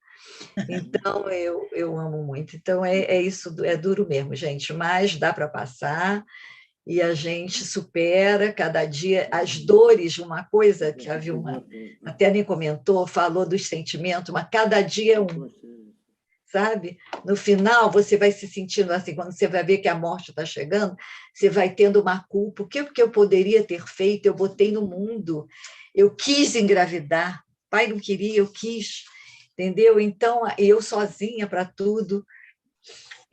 Então, eu amo muito. Então, é isso, é duro mesmo, gente, mas dá para passar, e a gente supera cada dia as dores, uma coisa que a Vilma até me comentou, falou dos sentimentos, mas cada dia é um, sabe? No final, você vai se sentindo assim, quando você vai ver que a morte está chegando, você vai tendo uma culpa. O que eu poderia ter feito? Eu botei no mundo, eu quis engravidar, pai não queria, eu quis, entendeu? Então, eu sozinha para tudo.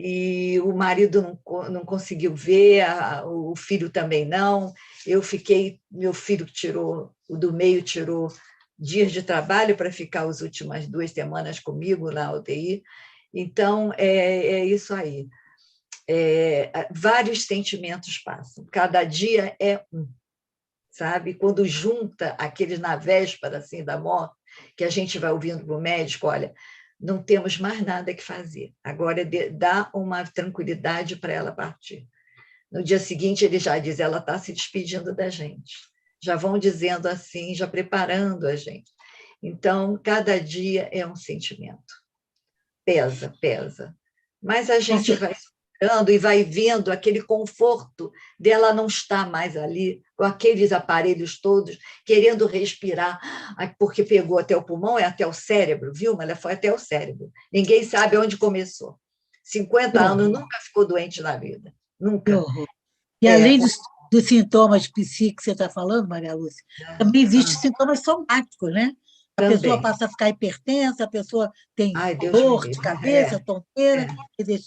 e o marido não conseguiu ver, o filho também não. Eu fiquei, meu filho tirou, o do meio tirou dias de trabalho para ficar as últimas 2 semanas comigo na UTI. Então, é isso aí. Vários sentimentos passam, cada dia é um, sabe? Quando junta aqueles na véspera assim, da morte, que a gente vai ouvindo para o médico, olha, não temos mais nada que fazer, agora dá uma tranquilidade para ela partir. No dia seguinte, ele já diz, ela está se despedindo da gente, já vão dizendo assim, já preparando a gente. Então, cada dia é um sentimento. Pesa, pesa. Mas a gente vai superando e vai vendo aquele conforto dela não estar mais ali, com aqueles aparelhos todos, querendo respirar, porque pegou até o pulmão, é até o cérebro, viu? Mas ela foi até o cérebro. Ninguém sabe onde começou. 50 anos, nunca ficou doente na vida. Nunca. E além dos sintomas psíquicos que você está falando, Maria Lúcia, também existem sintomas somáticos, né? A pessoa passa a ficar hipertensa, a pessoa tem dor de cabeça, tonteira. Quer dizer,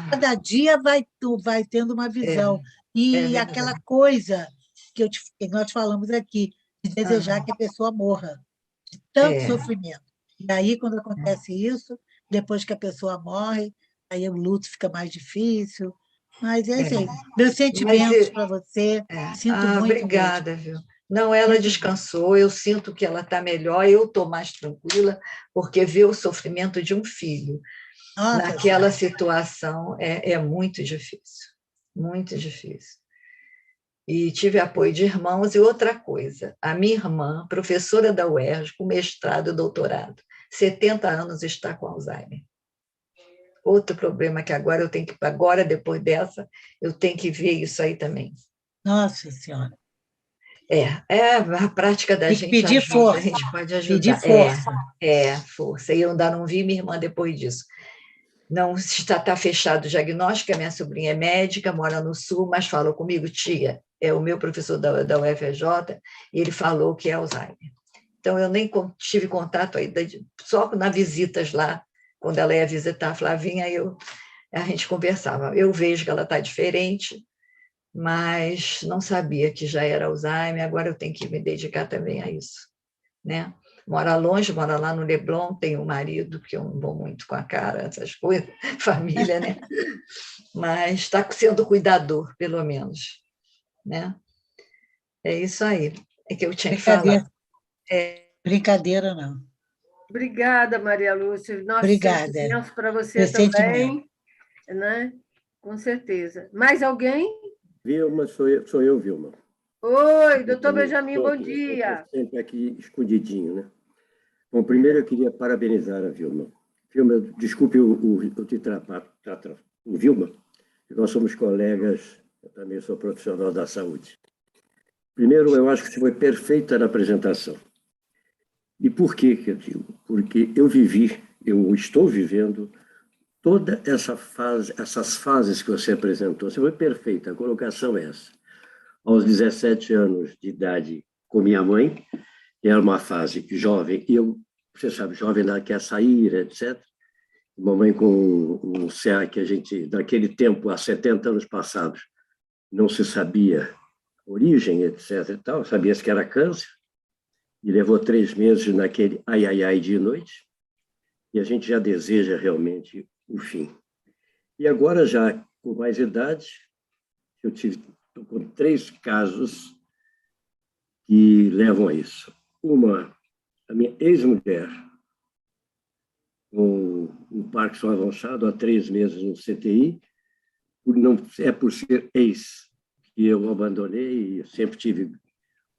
cada dia vai tendo uma visão. E aquela coisa que nós falamos aqui, de desejar que a pessoa morra, de tanto sofrimento. E aí, quando acontece isso, depois que a pessoa morre, aí o luto fica mais difícil. Mas é isso aí. Meus sentimentos para você. Sinto muito. Obrigada, viu? Não, ela descansou, eu sinto que ela está melhor, eu estou mais tranquila, porque ver o sofrimento de um filho naquela situação é muito difícil, muito difícil. E tive apoio de irmãos, e outra coisa, a minha irmã, professora da UERJ, com mestrado e doutorado, 70 anos, está com Alzheimer. Outro problema que agora depois dessa, eu tenho que ver isso aí também. Nossa Senhora. A prática da gente pedir ajuda, força. a gente pode ajudar. Pedir força. Força. E eu ainda não vi minha irmã depois disso. Não está fechado o diagnóstico, a minha sobrinha é médica, mora no Sul, mas falou comigo, tia, é o meu professor da UFRJ, e ele falou que é Alzheimer. Então, eu nem tive contato ainda, só nas visitas lá, quando ela ia visitar a Flavinha, a gente conversava. Eu vejo que ela está diferente, mas não sabia que já era Alzheimer, agora eu tenho que me dedicar também a isso, né? Mora longe, mora lá no Leblon, tem um marido, que eu não vou muito com a cara, essas coisas, família, né? Mas está sendo cuidador, pelo menos, né? É isso aí, é que eu tinha que falar. Brincadeira, não. Obrigada, Maria Lúcia. Nosso Obrigada. sentimento para você também, né? Com certeza. Mais alguém? Vilma, sou eu, Vilma. Oi, doutor Benjamin, bom dia. Sempre aqui escondidinho, né? Bom, primeiro eu queria parabenizar a Vilma. Vilma, desculpe eu te tratar, o Vilma, nós somos colegas, eu também sou profissional da saúde. Primeiro, eu acho que você foi perfeita na apresentação. E por que eu digo? Porque eu estou vivendo toda essas fases que você apresentou. Você foi perfeita, a colocação é essa. Aos 17 anos de idade, com minha mãe, que era uma fase jovem, você sabe, jovem ainda quer sair, etc. Mamãe com um CA que a gente, naquele tempo, há 70 anos passados, não se sabia origem, etc. E tal, sabia-se que era câncer, e levou 3 meses naquele ai de noite, e a gente já deseja realmente o fim. E agora, já com mais idade, estou com 3 casos que levam a isso. A minha ex-mulher, com um Parkinson avançado, há 3 meses no CTI, por ser ex, que eu abandonei e sempre tive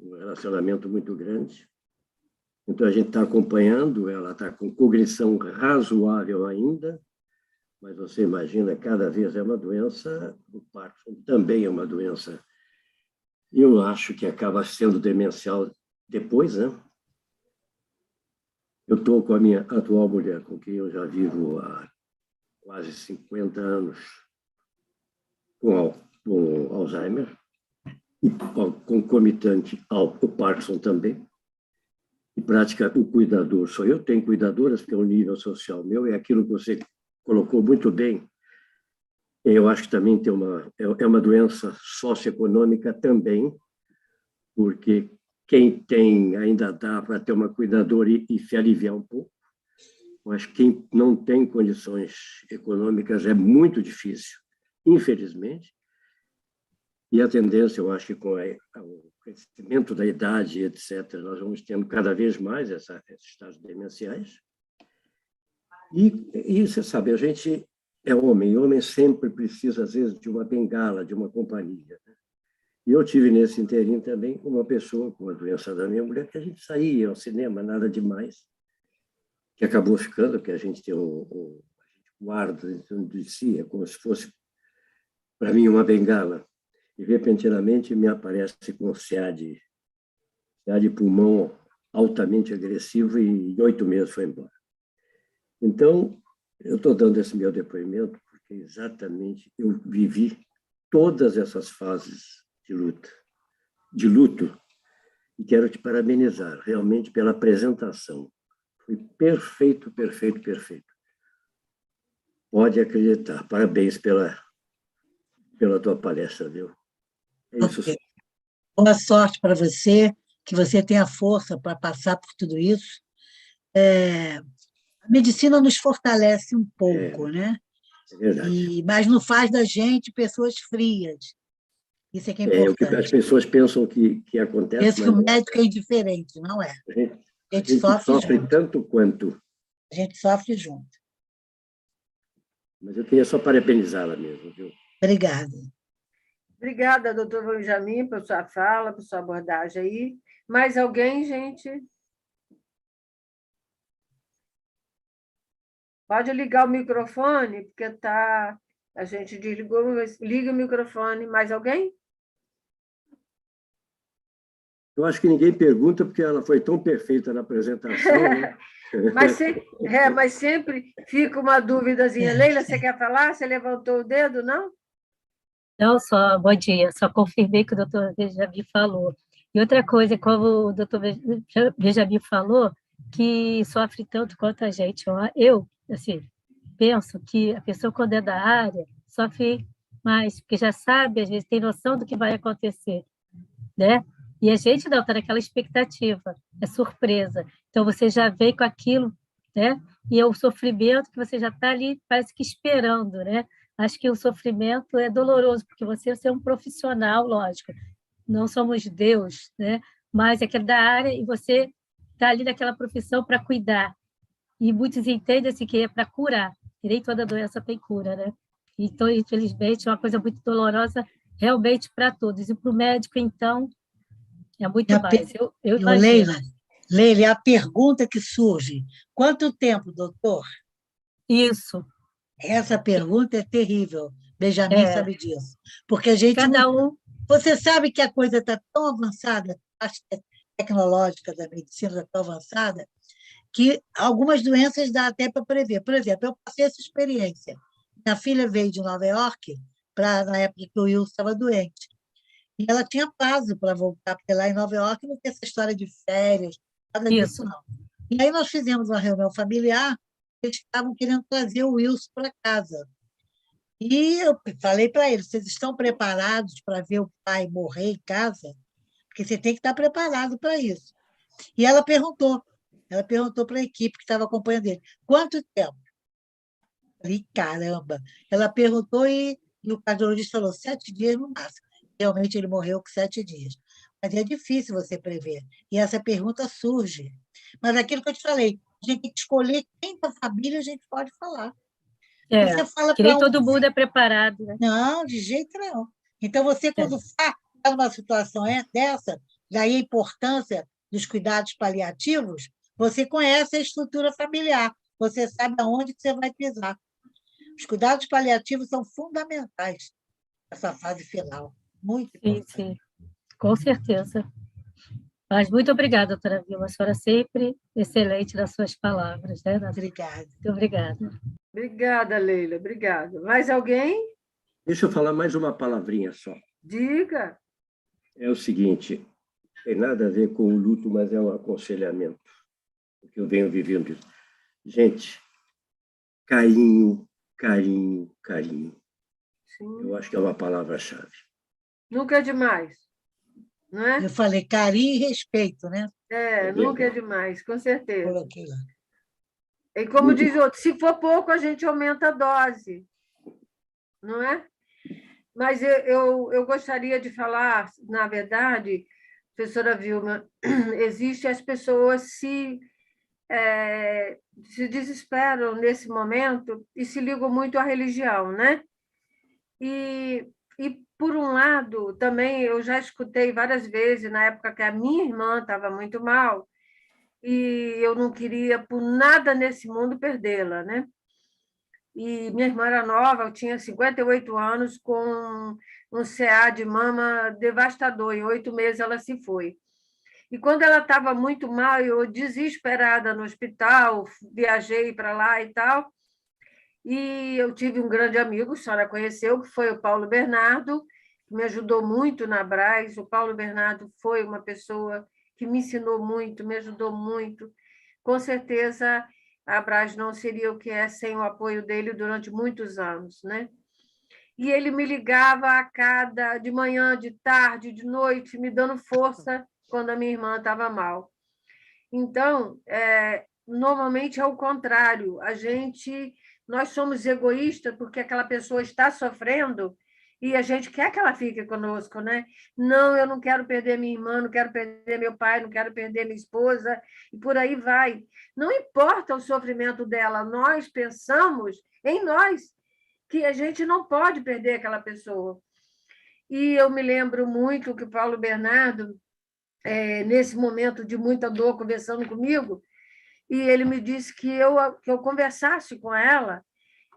um relacionamento muito grande. Então, a gente está acompanhando, ela está com cognição razoável ainda, mas você imagina, cada vez é uma doença, o Parkinson também é uma doença, eu acho que acaba sendo demencial depois, né? Eu estou com a minha atual mulher, com quem eu já vivo há quase 50 anos, com Alzheimer, e concomitante ao Parkinson também. E prática, o cuidador sou eu, tenho cuidadoras, porque o nível social meu é aquilo que você colocou muito bem. Eu acho que também é uma doença socioeconômica também, porque quem tem ainda dá para ter uma cuidadora e se aliviar um pouco, mas quem não tem condições econômicas é muito difícil, infelizmente. E a tendência, eu acho que com o crescimento da idade, etc., nós vamos tendo cada vez mais esses estados demenciais. E você sabe, a gente é homem, e homem sempre precisa, às vezes, de uma bengala, de uma companhia. E eu tive nesse inteirinho também uma pessoa com a doença da minha mulher, que a gente saía ao cinema, nada demais, que acabou ficando, que a gente tem a gente guarda dentro de si, é como se fosse, para mim, uma bengala. E, repentinamente, me aparece com CA de pulmão altamente agressivo e em 8 meses foi embora. Então, eu estou dando esse meu depoimento porque exatamente eu vivi todas essas fases de luto, e quero te parabenizar realmente pela apresentação. Foi perfeito, perfeito, perfeito. Pode acreditar. Parabéns pela tua palestra, viu? É isso. Ok. Boa sorte para você, que você tenha força para passar por tudo isso. A medicina nos fortalece um pouco, né? É verdade. Mas não faz da gente pessoas frias. Isso é que é O que as importante. pessoas pensam que acontece, Penso que mas o médico é indiferente, não é? a gente sofre junto. tanto quanto. A gente sofre junto. Mas eu queria só parabenizá-la mesmo, viu? Obrigada. Obrigada, doutor Benjamin, por sua fala, por sua abordagem aí. Mais alguém, gente? Pode ligar o microfone, porque a gente desligou, mas liga o microfone. Mais alguém? Eu acho que ninguém pergunta, porque ela foi tão perfeita na apresentação, né? Mas sempre fica uma dúvidazinha. Leila, você quer falar? Você levantou o dedo, não? Não, só, bom dia, só confirmei que o doutor Benjamin falou. E outra coisa, como o doutor Benjamin falou, que sofre tanto quanto a gente. Ó, eu, assim, penso que a pessoa, quando é da área, sofre mais, porque já sabe, às vezes tem noção do que vai acontecer, né? E a gente não está naquela expectativa, é surpresa. Então, você já vem com aquilo, né? E é o sofrimento que você já está ali, parece que esperando, né? Acho que o sofrimento é doloroso, porque você é um profissional, lógico, não somos Deus, né? Mas é aquele da área e você está ali naquela profissão para cuidar. E muitos entendem assim, que é para curar, e nem toda doença tem cura, né? Então, infelizmente, é uma coisa muito dolorosa realmente para todos. E para o médico, então, é muito mais. Eu imagino. Leila, a pergunta que surge: quanto tempo, doutor? Isso. Essa pergunta é terrível. Benjamin sabe disso. Porque a gente Cada um. Você sabe que a coisa está tão avançada, a tecnológica da medicina está tão avançada, que algumas doenças dá até para prever. Por exemplo, eu passei essa experiência. Minha filha veio de Nova York na época que o Will estava doente. E ela tinha prazo para voltar, porque lá em Nova York não tem essa história de férias, nada disso, não. E aí nós fizemos uma reunião familiar, eles estavam querendo trazer o Wilson para casa. E eu falei para eles: vocês estão preparados para ver o pai morrer em casa? Porque você tem que estar preparado para isso. E ela perguntou para a equipe que estava acompanhando ele: quanto tempo? Eu falei: caramba! Ela perguntou e o cardiologista falou: 7 dias no máximo. Realmente ele morreu com 7 dias. Mas é difícil você prever. E essa pergunta surge. Mas aquilo que eu te falei, a gente tem que escolher quem da família a gente pode falar. Você fala que nem todo mundo é preparado, né? Não, de jeito nenhum. Então, você, quando está numa situação dessa, daí a importância dos cuidados paliativos, você conhece a estrutura familiar, você sabe aonde que você vai pisar. Os cuidados paliativos são fundamentais nessa fase final. Muito importante. Sim, com certeza. Mas muito obrigada, doutora Vilma. A senhora sempre excelente nas suas palavras, né? Obrigada. Muito obrigada. Obrigada, Leila. Obrigada. Mais alguém? Deixa eu falar mais uma palavrinha só. Diga. É o seguinte, tem nada a ver com o luto, mas é um aconselhamento, que eu venho vivendo isso. Gente, carinho, carinho, carinho. sim. Eu acho que é uma palavra-chave. Nunca é demais, não é? Eu falei carinho e respeito, né? É, É nunca é verdade. demais, com certeza. Coloquei lá. E como Muito diz outro, se for pouco, a gente aumenta a dose, não é? Mas eu gostaria de falar, na verdade, professora Vilma, existe as pessoas se desesperam nesse momento e se ligam muito à religião, né? E, por um lado, também eu já escutei várias vezes, na época que a minha irmã estava muito mal, e eu não queria, por nada nesse mundo, perdê-la, né? E minha irmã era nova, eu tinha 58 anos, com um CA de mama devastador. Em 8 meses ela se foi. E quando ela estava muito mal, eu desesperada no hospital, viajei para lá e tal. E eu tive um grande amigo, a senhora conheceu, que foi o Paulo Bernardo, que me ajudou muito na Brás. O Paulo Bernardo foi uma pessoa que me ensinou muito, me ajudou muito. Com certeza, a Brás não seria o que é sem o apoio dele durante muitos anos, né? E ele me ligava de manhã, de tarde, de noite, me dando força quando a minha irmã estava mal. Então, normalmente é o contrário. Nós somos egoístas porque aquela pessoa está sofrendo e a gente quer que ela fique conosco, né? Não, eu não quero perder minha irmã, não quero perder meu pai, não quero perder minha esposa, e por aí vai. Não importa o sofrimento dela, nós pensamos em nós, que a gente não pode perder aquela pessoa. E eu me lembro muito que o Paulo Bernardo, nesse momento de muita dor, conversando comigo, e ele me disse que eu conversasse com ela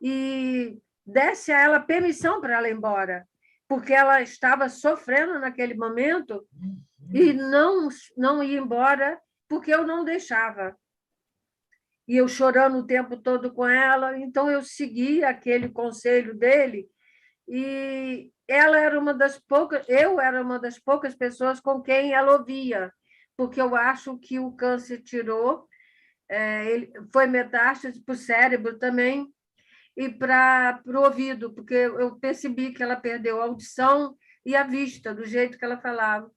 e desse a ela permissão para ela ir embora, porque ela estava sofrendo naquele momento e não ia embora porque eu não deixava. E eu chorando o tempo todo com ela, então eu segui aquele conselho dele e eu era uma das poucas pessoas com quem ela ouvia, porque eu acho que o câncer tirou, ele foi metástase para o cérebro também e para o ouvido, porque eu percebi que ela perdeu a audição e a vista, do jeito que ela falava.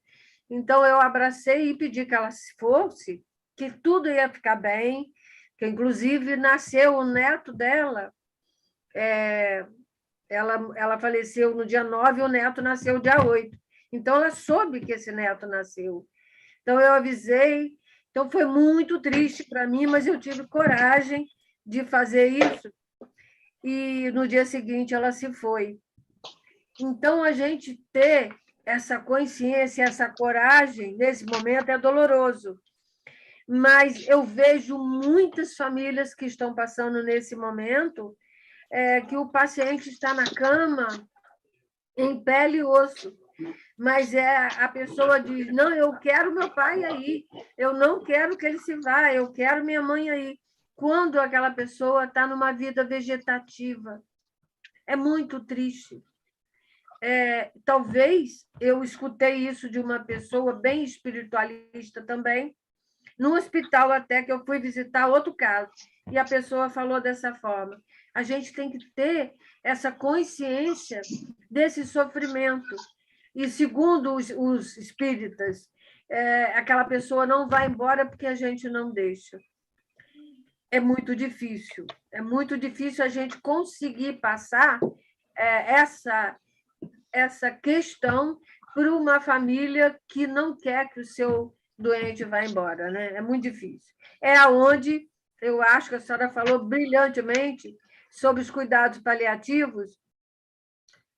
Então, eu abracei e pedi que ela se fosse, que tudo ia ficar bem, que, inclusive, nasceu o neto dela. Ela faleceu no dia 9 e o neto nasceu dia 8. Então, ela soube que esse neto nasceu. Então, eu avisei. Então, foi muito triste para mim, mas eu tive coragem de fazer isso. E no dia seguinte ela se foi. Então, a gente ter essa consciência, essa coragem, nesse momento, é doloroso. Mas eu vejo muitas famílias que estão passando nesse momento, que o paciente está na cama, em pele e osso, mas a pessoa diz, não, eu quero meu pai aí, eu não quero que ele se vá, eu quero minha mãe aí. Quando aquela pessoa está numa vida vegetativa, é muito triste. Talvez eu escutei isso de uma pessoa bem espiritualista também, num hospital até que eu fui visitar outro caso, e a pessoa falou dessa forma. A gente tem que ter essa consciência desse sofrimento. E, segundo os espíritas, aquela pessoa não vai embora porque a gente não deixa. É muito difícil a gente conseguir passar essa questão para uma família que não quer que o seu doente vá embora, né? É muito difícil. É aonde eu acho que a senhora falou brilhantemente sobre os cuidados paliativos,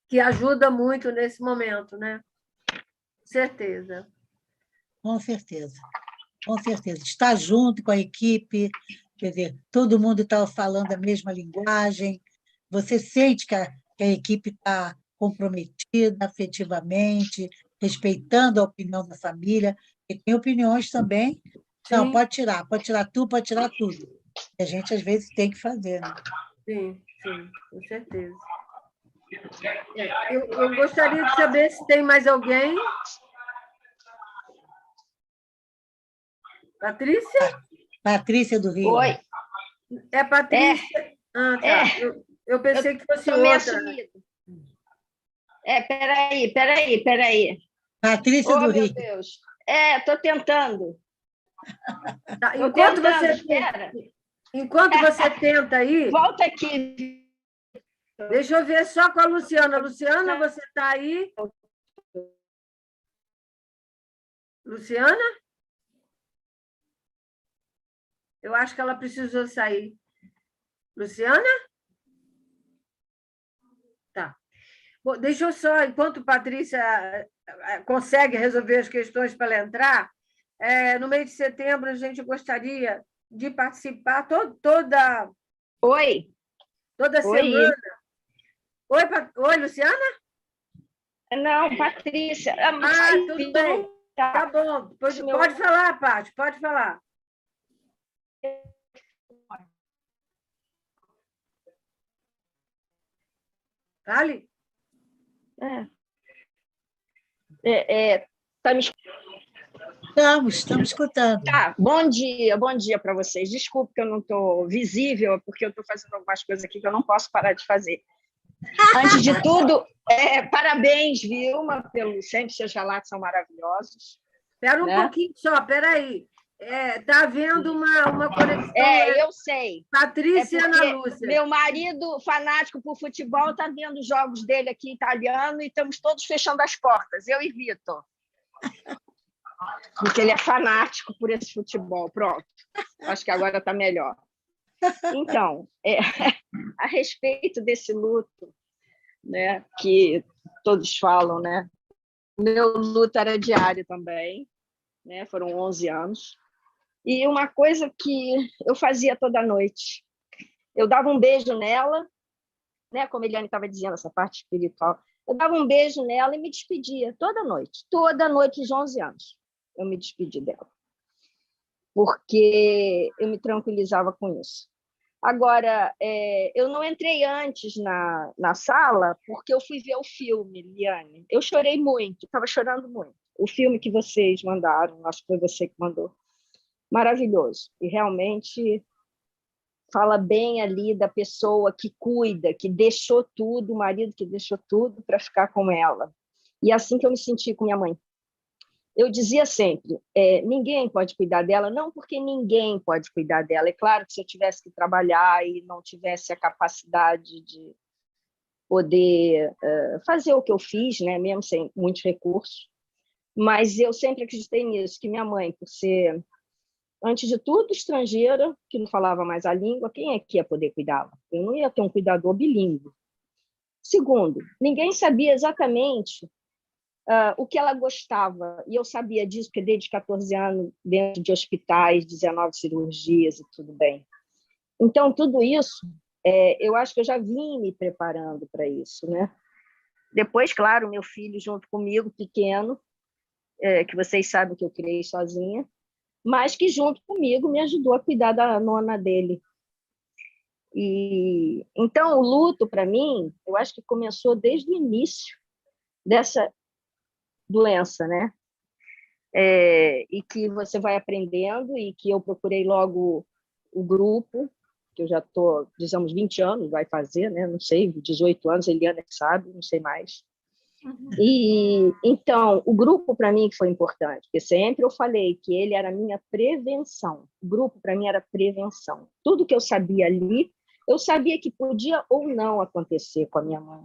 que ajuda muito nesse momento, né? Certeza. Com certeza. Com certeza. Estar junto com a equipe, quer dizer, todo mundo está falando a mesma linguagem, você sente que a equipe está comprometida afetivamente, respeitando a opinião da família, e tem opiniões também. Não, Sim, pode tirar tudo, pode tirar tudo. E a gente, às vezes, tem que fazer, né? sim, com certeza. Eu gostaria de saber se tem mais alguém. Patrícia? Patrícia do Rio. Oi. É Patrícia? Ah, tá. Eu pensei que fosse Tô meio outra. sumida. Peraí. Patrícia Oh, do meu Rio. Deus. Estou tentando. Tá, Tô tentando, espera. enquanto você tenta aí, Volta aqui. deixa eu ver só com a Luciana. Luciana, você está aí? Luciana? Eu acho que ela precisou sair. Luciana? Tá. Bom, deixa eu só, enquanto Patrícia consegue resolver as questões para ela entrar, no mês de setembro a gente gostaria de participar toda Oi. semana. Oi, Luciana? Não, Patrícia. Tudo bem. Tá bom. Pode falar, Paty, pode falar. Fale. Tá me Estamos escutando. Tá, bom dia para vocês. Desculpe que eu não estou visível, porque eu estou fazendo algumas coisas aqui que eu não posso parar de fazer. Antes de tudo, parabéns, Vilma, pelo Sempre Seus Relatos são maravilhosos. Espera um pouquinho só, espera aí. Está havendo uma conexão. Eu sei. Patrícia e Ana Lúcia. Meu marido, fanático por futebol, está vendo os jogos dele aqui italiano e estamos todos fechando as portas, eu e Vitor. Porque ele é fanático por esse futebol. Pronto. Acho que agora está melhor. Então, a respeito desse luto, né, que todos falam, né? O meu luto era diário também, né? Foram 11 anos. E uma coisa que eu fazia toda noite, eu dava um beijo nela, né? Como a Eliane estava dizendo, essa parte espiritual, eu dava um beijo nela e me despedia toda noite, os 11 anos. Eu me despedi dela, porque eu me tranquilizava com isso. Agora, eu não entrei antes na sala porque eu fui ver o filme, Liane. Eu chorei muito, estava chorando muito. O filme que vocês mandaram, acho que foi você que mandou, maravilhoso. E realmente fala bem ali da pessoa que cuida, que deixou tudo, o marido que deixou tudo para ficar com ela. E é assim que eu me senti com minha mãe. Eu dizia sempre, ninguém pode cuidar dela, não porque ninguém pode cuidar dela. É claro que se eu tivesse que trabalhar e não tivesse a capacidade de poder fazer o que eu fiz, né, mesmo sem muitos recursos, mas eu sempre acreditei nisso, que minha mãe, por ser, antes de tudo, estrangeira, que não falava mais a língua, quem é que ia poder cuidá-la? Eu não ia ter um cuidador bilíngue. Segundo, ninguém sabia exatamente o que ela gostava, e eu sabia disso, porque desde 14 anos, dentro de hospitais, 19 cirurgias e tudo bem. Então, tudo isso, eu acho que eu já vim me preparando para isso, né? Depois, claro, meu filho junto comigo, pequeno, que vocês sabem que eu criei sozinha, mas que junto comigo me ajudou a cuidar da nona dele. E então, o luto, para mim, eu acho que começou desde o início dessa doença, né? E que você vai aprendendo, e que eu procurei logo o grupo, que eu já estou, digamos, 20 anos, vai fazer, né? Não sei, 18 anos, Eliana que sabe, não sei mais. E então, o grupo para mim foi importante, porque sempre eu falei que ele era a minha prevenção. O grupo para mim era prevenção. Tudo que eu sabia ali, eu sabia que podia ou não acontecer com a minha mãe.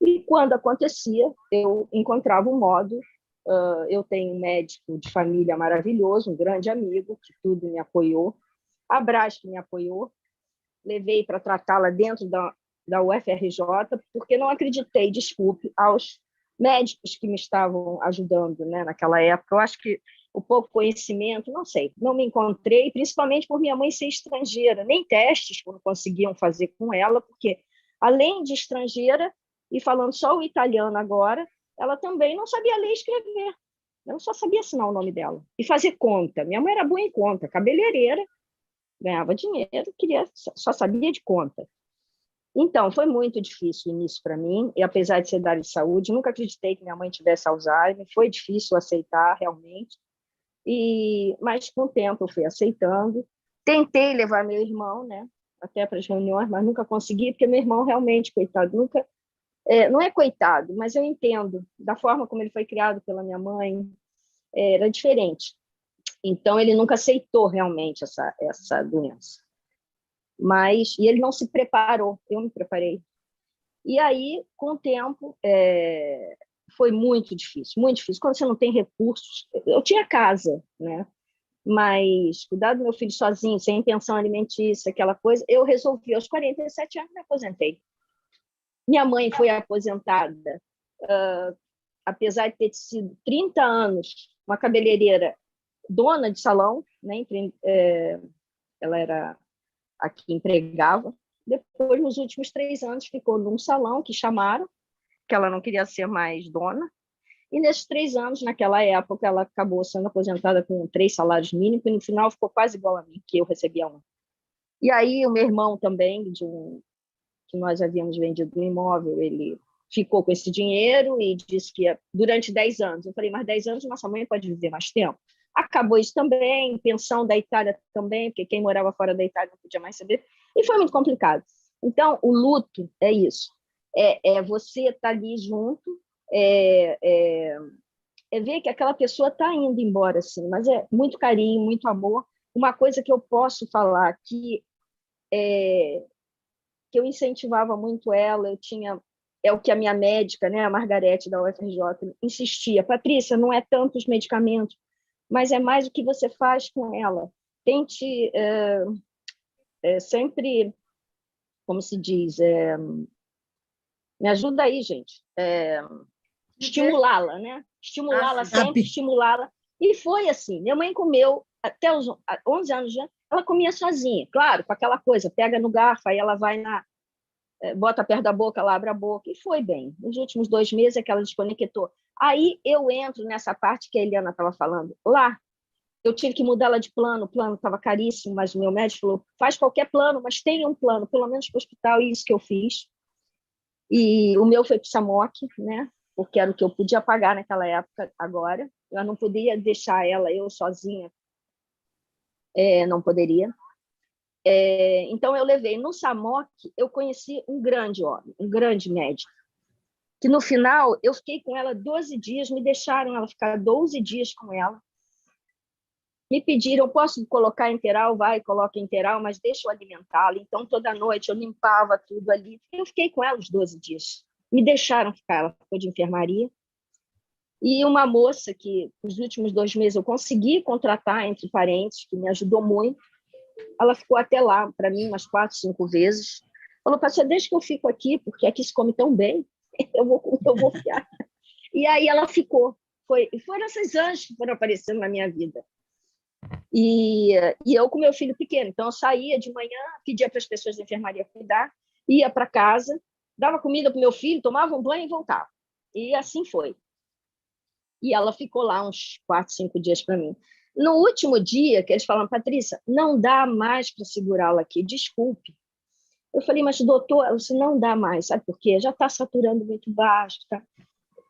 E quando acontecia, eu encontrava um modo. Eu tenho um médico de família maravilhoso, um grande amigo, que tudo me apoiou. A Brás, que me apoiou. Levei para tratá-la dentro da UFRJ, porque não acreditei, desculpe, aos médicos que me estavam ajudando, né, naquela época. Eu acho que o pouco conhecimento, não sei, não me encontrei, principalmente por minha mãe ser estrangeira. Nem testes não conseguiam fazer com ela, porque, além de estrangeira, e falando só o italiano agora, ela também não sabia ler e escrever. Ela só sabia assinar o nome dela. E fazer conta. Minha mãe era boa em conta, cabeleireira, ganhava dinheiro, só sabia de conta. Então, foi muito difícil o início para mim, e apesar de ser da área de saúde, nunca acreditei que minha mãe tivesse Alzheimer, foi difícil aceitar, realmente, mas com o tempo eu fui aceitando. Tentei levar meu irmão, né, até para as reuniões, mas nunca consegui, porque meu irmão realmente, coitado, nunca não é coitado, mas eu entendo, da forma como ele foi criado pela minha mãe, era diferente. Então, ele nunca aceitou realmente essa doença. E ele não se preparou, eu me preparei. E aí, com o tempo, foi muito difícil, muito difícil. Quando você não tem recursos, eu tinha casa, né? Mas cuidar do meu filho sozinho, sem pensão alimentícia, aquela coisa, eu resolvi, aos 47 anos, me aposentei. Minha mãe foi aposentada, apesar de ter sido 30 anos, uma cabeleireira dona de salão, né? Ela era a que empregava. Depois, nos últimos 3 anos, ficou num salão que chamaram, que ela não queria ser mais dona. E nesses 3 anos, naquela época, ela acabou sendo aposentada com 3 salários mínimos, e no final ficou quase igual a mim, que eu recebia 1. E aí o meu irmão também, que nós havíamos vendido um imóvel, ele ficou com esse dinheiro e disse que durante 10 anos. Eu falei, mas 10 anos nossa mãe pode viver mais tempo. Acabou isso também, pensão da Itália também, porque quem morava fora da Itália não podia mais saber, e foi muito complicado. Então, o luto é isso, você estar ali junto, ver que aquela pessoa está indo embora, assim, mas é muito carinho, muito amor. Uma coisa que eu posso falar que eu incentivava muito ela, é o que a minha médica, né, a Margarete da UFRJ, insistia, Patrícia, não é tanto os medicamentos, mas é mais o que você faz com ela. Tente sempre, como se diz, me ajuda aí, gente, estimulá-la, né? Estimulá-la sempre, estimulá-la. E foi assim, minha mãe comeu, até os 11 anos já, ela comia sozinha, claro, com aquela coisa, pega no garfo, aí ela vai bota perto da boca, ela abre a boca, e foi bem. Nos últimos 2 meses é que ela desconectou. Aí eu entro nessa parte que a Eliana estava falando. Lá, eu tive que mudar ela de plano, o plano estava caríssimo, mas o meu médico falou, faz qualquer plano, mas tenha um plano, pelo menos para o hospital, e isso que eu fiz. E o meu foi para o SAMOC, né? Porque era o que eu podia pagar naquela época. Agora eu não podia deixar eu sozinha, não poderia. Então eu levei no SAMOC, eu conheci um grande homem, um grande médico, que no final eu fiquei com ela 12 dias, me deixaram ela ficar 12 dias com ela, me pediram, eu posso colocar enteral? Vai, coloca enteral, mas deixa eu alimentá-la. Então toda noite eu limpava tudo ali, eu fiquei com ela os 12 dias, me deixaram ficar, ela ficou de enfermaria. E uma moça que, nos últimos 2 meses, eu consegui contratar entre parentes, que me ajudou muito, ela ficou até lá, para mim, umas 4, 5 vezes. Falou, Patrícia, deixa que eu fico aqui, porque aqui se come tão bem, eu vou ficar. E aí ela ficou. Foram esses anjos que foram aparecendo na minha vida. E eu com meu filho pequeno. Então, eu saía de manhã, pedia para as pessoas da enfermaria cuidar, ia para casa, dava comida para o meu filho, tomava um banho e voltava. E assim foi. E ela ficou lá uns 4, 5 dias para mim. No último dia, que eles falaram, Patrícia, não dá mais para segurá-la aqui, desculpe. Eu falei, mas doutor, você não dá mais, sabe por quê? Já está saturando muito baixo. Tá?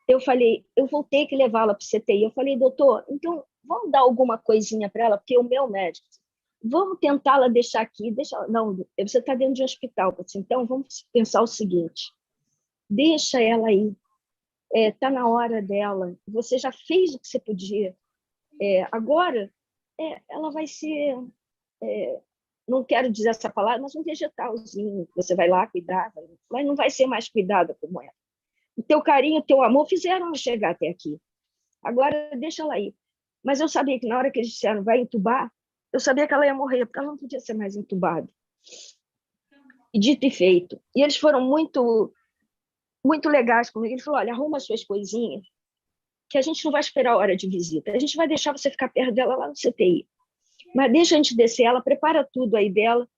Eu falei, eu vou ter que levá-la para o CTI. Eu falei, doutor, então vamos dar alguma coisinha para ela, porque o meu médico, vamos tentá-la deixar aqui. Não, você está dentro de um hospital. Então vamos pensar o seguinte, deixa ela aí. Está na hora dela, você já fez o que você podia. Agora, ela vai ser, não quero dizer essa palavra, mas um vegetalzinho, você vai lá cuidar, mas não vai ser mais cuidada como ela. O teu carinho, o teu amor fizeram ela chegar até aqui. Agora, deixa ela aí. Mas eu sabia que na hora que eles disseram, vai entubar, eu sabia que ela ia morrer, porque ela não podia ser mais entubada. E dito e feito. E eles foram muito legais comigo. Ele falou, olha, arruma as suas coisinhas, que a gente não vai esperar a hora de visita. A gente vai deixar você ficar perto dela lá no CTI. Mas deixa a gente descer ela, prepara tudo aí dela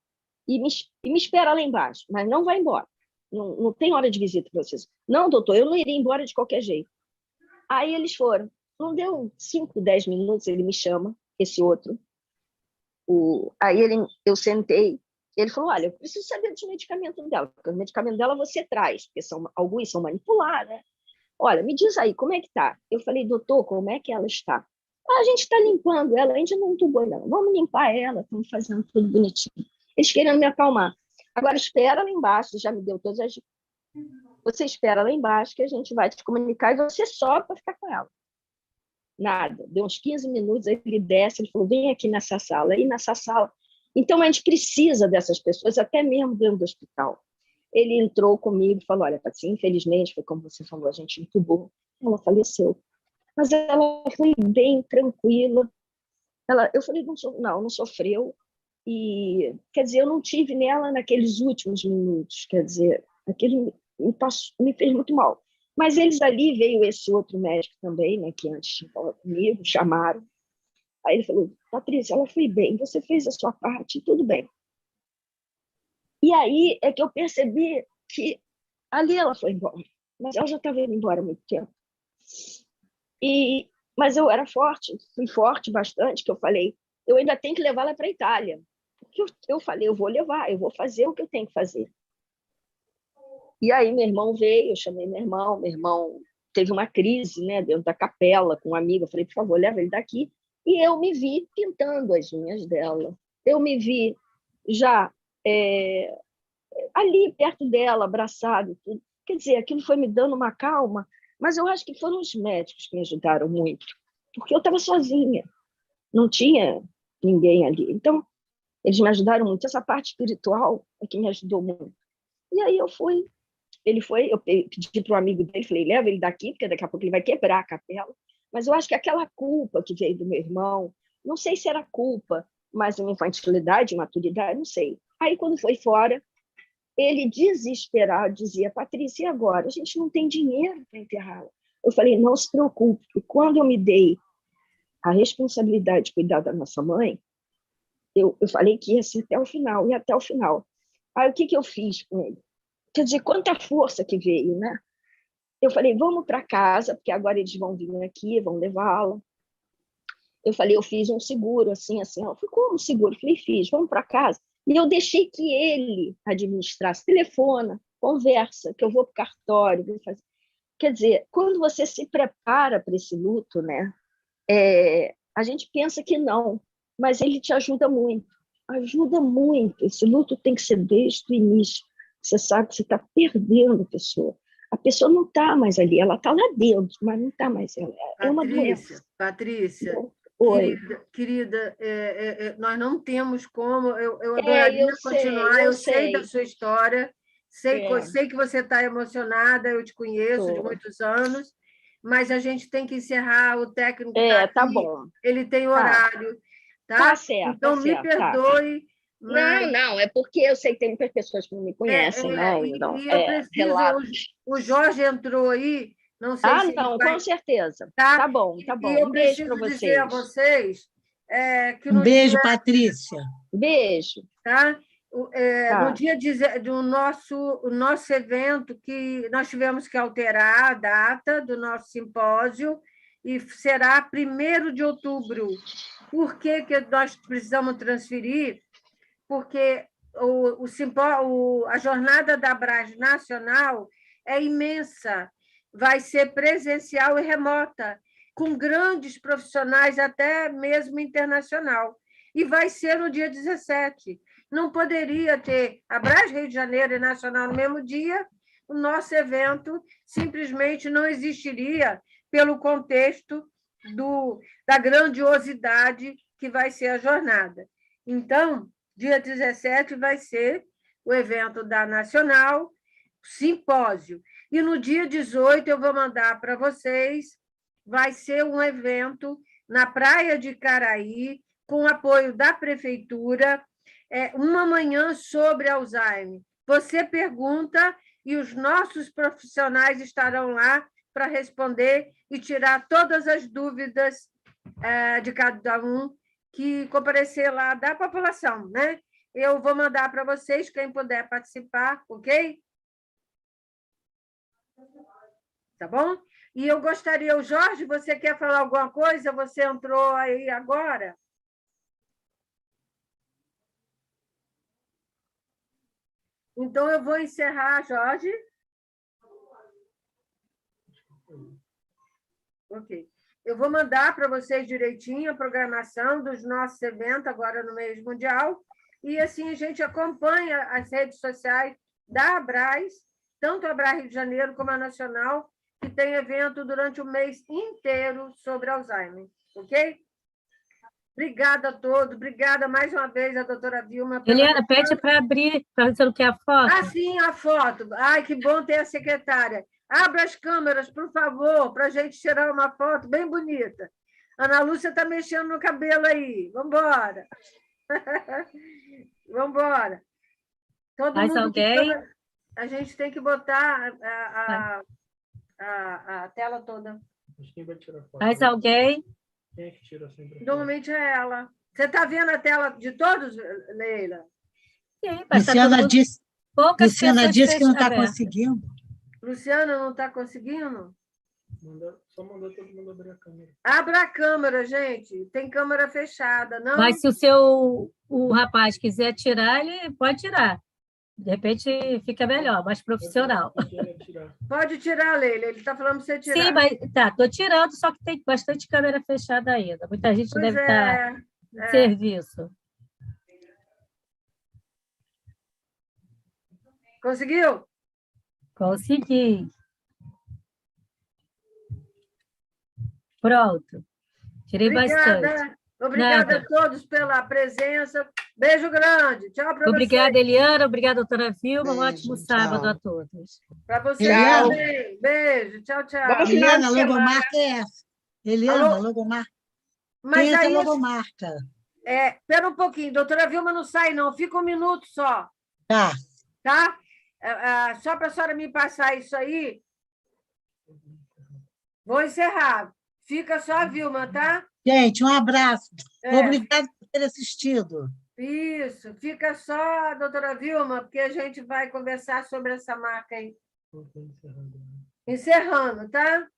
e me espera lá embaixo. Mas não vai embora. Não tem hora de visita para vocês. Não, doutor, eu não iria embora de qualquer jeito. Aí eles foram. Não deu 5, 10 minutos, ele me chama, esse outro. Aí eu sentei. Ele falou, olha, eu preciso saber dos medicamentos dela, porque os medicamentos dela você traz, porque alguns são manipulados, né? Olha, me diz aí, como é que está? Eu falei, doutor, como é que ela está? A gente está limpando ela, a gente não entubou, não. Vamos limpar ela, estamos fazendo tudo bonitinho. Eles querendo me acalmar. Agora, espera lá embaixo, já me deu todas as... você espera lá embaixo que a gente vai te comunicar e você sobe para ficar com ela. Nada. Deu uns 15 minutos, aí ele desce, ele falou, vem aqui nessa sala. Aí nessa sala... Então, a gente precisa dessas pessoas, até mesmo dentro do hospital. Ele entrou comigo e falou, olha, Patrícia, infelizmente, foi como você falou, a gente entubou, ela faleceu. Mas ela foi bem tranquila. Eu falei, não sofreu. E, quer dizer, eu não tive nela naqueles últimos minutos, quer dizer, aquele me fez muito mal. Mas eles ali, veio esse outro médico também, né, que antes tinha falado comigo, chamaram. Aí ele falou, Patrícia, ela foi bem, você fez a sua parte, tudo bem. E aí é que eu percebi que ali ela foi embora, mas ela já estava indo embora há muito tempo. Mas eu era forte, fui forte bastante, que eu falei, eu ainda tenho que levá-la para a Itália. Porque eu falei, eu vou levar, eu vou fazer o que eu tenho que fazer. E aí meu irmão veio, eu chamei meu irmão teve uma crise, né, dentro da capela com um amigo, eu falei, por favor, leva ele daqui. E eu me vi pintando as unhas dela. Eu me vi já ali perto dela, abraçado. Tudo. Quer dizer, aquilo foi me dando uma calma, mas eu acho que foram os médicos que me ajudaram muito, porque eu estava sozinha, não tinha ninguém ali. Então, eles me ajudaram muito. Essa parte espiritual é que me ajudou muito. E aí eu pedi para um amigo dele, falei, leva ele daqui, porque daqui a pouco ele vai quebrar a capela. Mas eu acho que aquela culpa que veio do meu irmão, não sei se era culpa, mas uma infantilidade, maturidade, não sei. Aí, quando foi fora, ele, desesperado, dizia, Patrícia, e agora? A gente não tem dinheiro para enterrá-la. Eu falei, não se preocupe. E quando eu me dei a responsabilidade de cuidar da nossa mãe, eu falei que ia ser até o final, e até o final. Aí, o que eu fiz com ele? Quer dizer, quanta força que veio, né? Eu falei, vamos para casa, porque agora eles vão vir aqui, vão levá-la. Eu falei, eu fiz um seguro, assim. Eu falei, como seguro? Eu falei, fiz, vamos para casa. E eu deixei que ele administrasse, telefona, conversa, que eu vou para o cartório, vou fazer. Quer dizer, quando você se prepara para esse luto, né, a gente pensa que não, mas ele te ajuda muito. Ajuda muito. Esse luto tem que ser desde o início. Você sabe que você está perdendo a pessoa não está mais ali, ela está lá dentro, mas não está mais ela. É uma doença. Patrícia, Oi. querida, nós não temos como, eu adoraria continuar, eu sei da sua história, sei que você está emocionada, eu te conheço de muitos anos, mas a gente tem que encerrar, o técnico está aqui, tá bom. Ele tem horário, tá? Tá certo, então, me perdoe. Mas... Não, é porque eu sei que tem muitas pessoas que não me conhecem, né? Então, eu preciso, o Jorge entrou aí, não sei se não, vai... com certeza. Tá, tá bom. E eu preciso dizer a vocês que um beijo, Patrícia. Beijo. Tá? No dia do nosso evento, que nós tivemos que alterar a data do nosso simpósio, e será 1º de outubro. Por que nós precisamos transferir? Porque a jornada da Abras Nacional é imensa, vai ser presencial e remota, com grandes profissionais, até mesmo internacional. E vai ser no dia 17. Não poderia ter Abras Rio de Janeiro e Nacional no mesmo dia, o nosso evento simplesmente não existiria pelo contexto da grandiosidade que vai ser a jornada. Então, dia 17 vai ser o evento da Nacional, simpósio. E no dia 18 eu vou mandar para vocês, vai ser um evento na Praia de Caraí, com apoio da Prefeitura, uma manhã sobre Alzheimer. Você pergunta e os nossos profissionais estarão lá para responder e tirar todas as dúvidas de cada um que comparecer lá da população, né? Eu vou mandar para vocês, quem puder participar, ok? Tá bom? E eu gostaria, o Jorge, você quer falar alguma coisa? Você entrou aí agora? Então, eu vou encerrar, Jorge. Ok. Eu vou mandar para vocês direitinho a programação dos nossos eventos agora no mês mundial, e assim a gente acompanha as redes sociais da Abras tanto a Abra Rio de Janeiro como a Nacional, que tem evento durante o mês inteiro sobre Alzheimer, ok? Obrigada a todos, obrigada mais uma vez a doutora Vilma. Eliana, pede para abrir, para você não quer a foto? Ah, sim, a foto. Ai, que bom ter a secretária. Abra as câmeras, por favor, para a gente tirar uma foto bem bonita. Ana Lúcia está mexendo no cabelo aí. Vamos embora. Vamos embora. Todo Mais mundo alguém? a gente tem que botar a tela toda. Mas quem vai tirar foto? Mais alguém? Quem é que tira sempre a foto? Normalmente é ela. Você está vendo a tela de todos, Leila? Sim, mas tá Luciana todo mundo- disse, poucas Luciana pessoas disse que não está abertas. conseguindo. Luciana não está conseguindo? Só mandou todo mundo abrir a câmera. Abra a câmera, gente. Tem câmera fechada, não? Mas se o rapaz quiser tirar, ele pode tirar. De repente fica melhor, mais profissional. Pode tirar, Leila. Ele está falando para você tirar. Sim, mas tá, estou tirando, só que tem bastante câmera fechada ainda. Muita gente Pois deve estar em serviço. Conseguiu? Consegui. Pronto. Tirei bastante. Obrigada Nada. a todos pela presença. Beijo grande. Tchau para vocês. Obrigada, Eliana. Obrigada, doutora Vilma. Um Beijo, ótimo tchau. sábado a todos. Para vocês Eliana. também. Beijo. Tchau, tchau. Bom final Eliana, a de semana. logomarca é essa. Eliana, Alô? a logomarca. Mas Tem essa aí, logomarca. espera um pouquinho. Doutora Vilma não sai, não. Fica um minuto só. Tá. Tá? Só para a senhora me passar isso aí. Vou encerrar. Fica só a Vilma, tá? Gente, um abraço. É. Obrigada por ter assistido. Isso. Fica só a doutora Vilma, porque a gente vai conversar sobre essa marca aí. Encerrando. Encerrando, tá?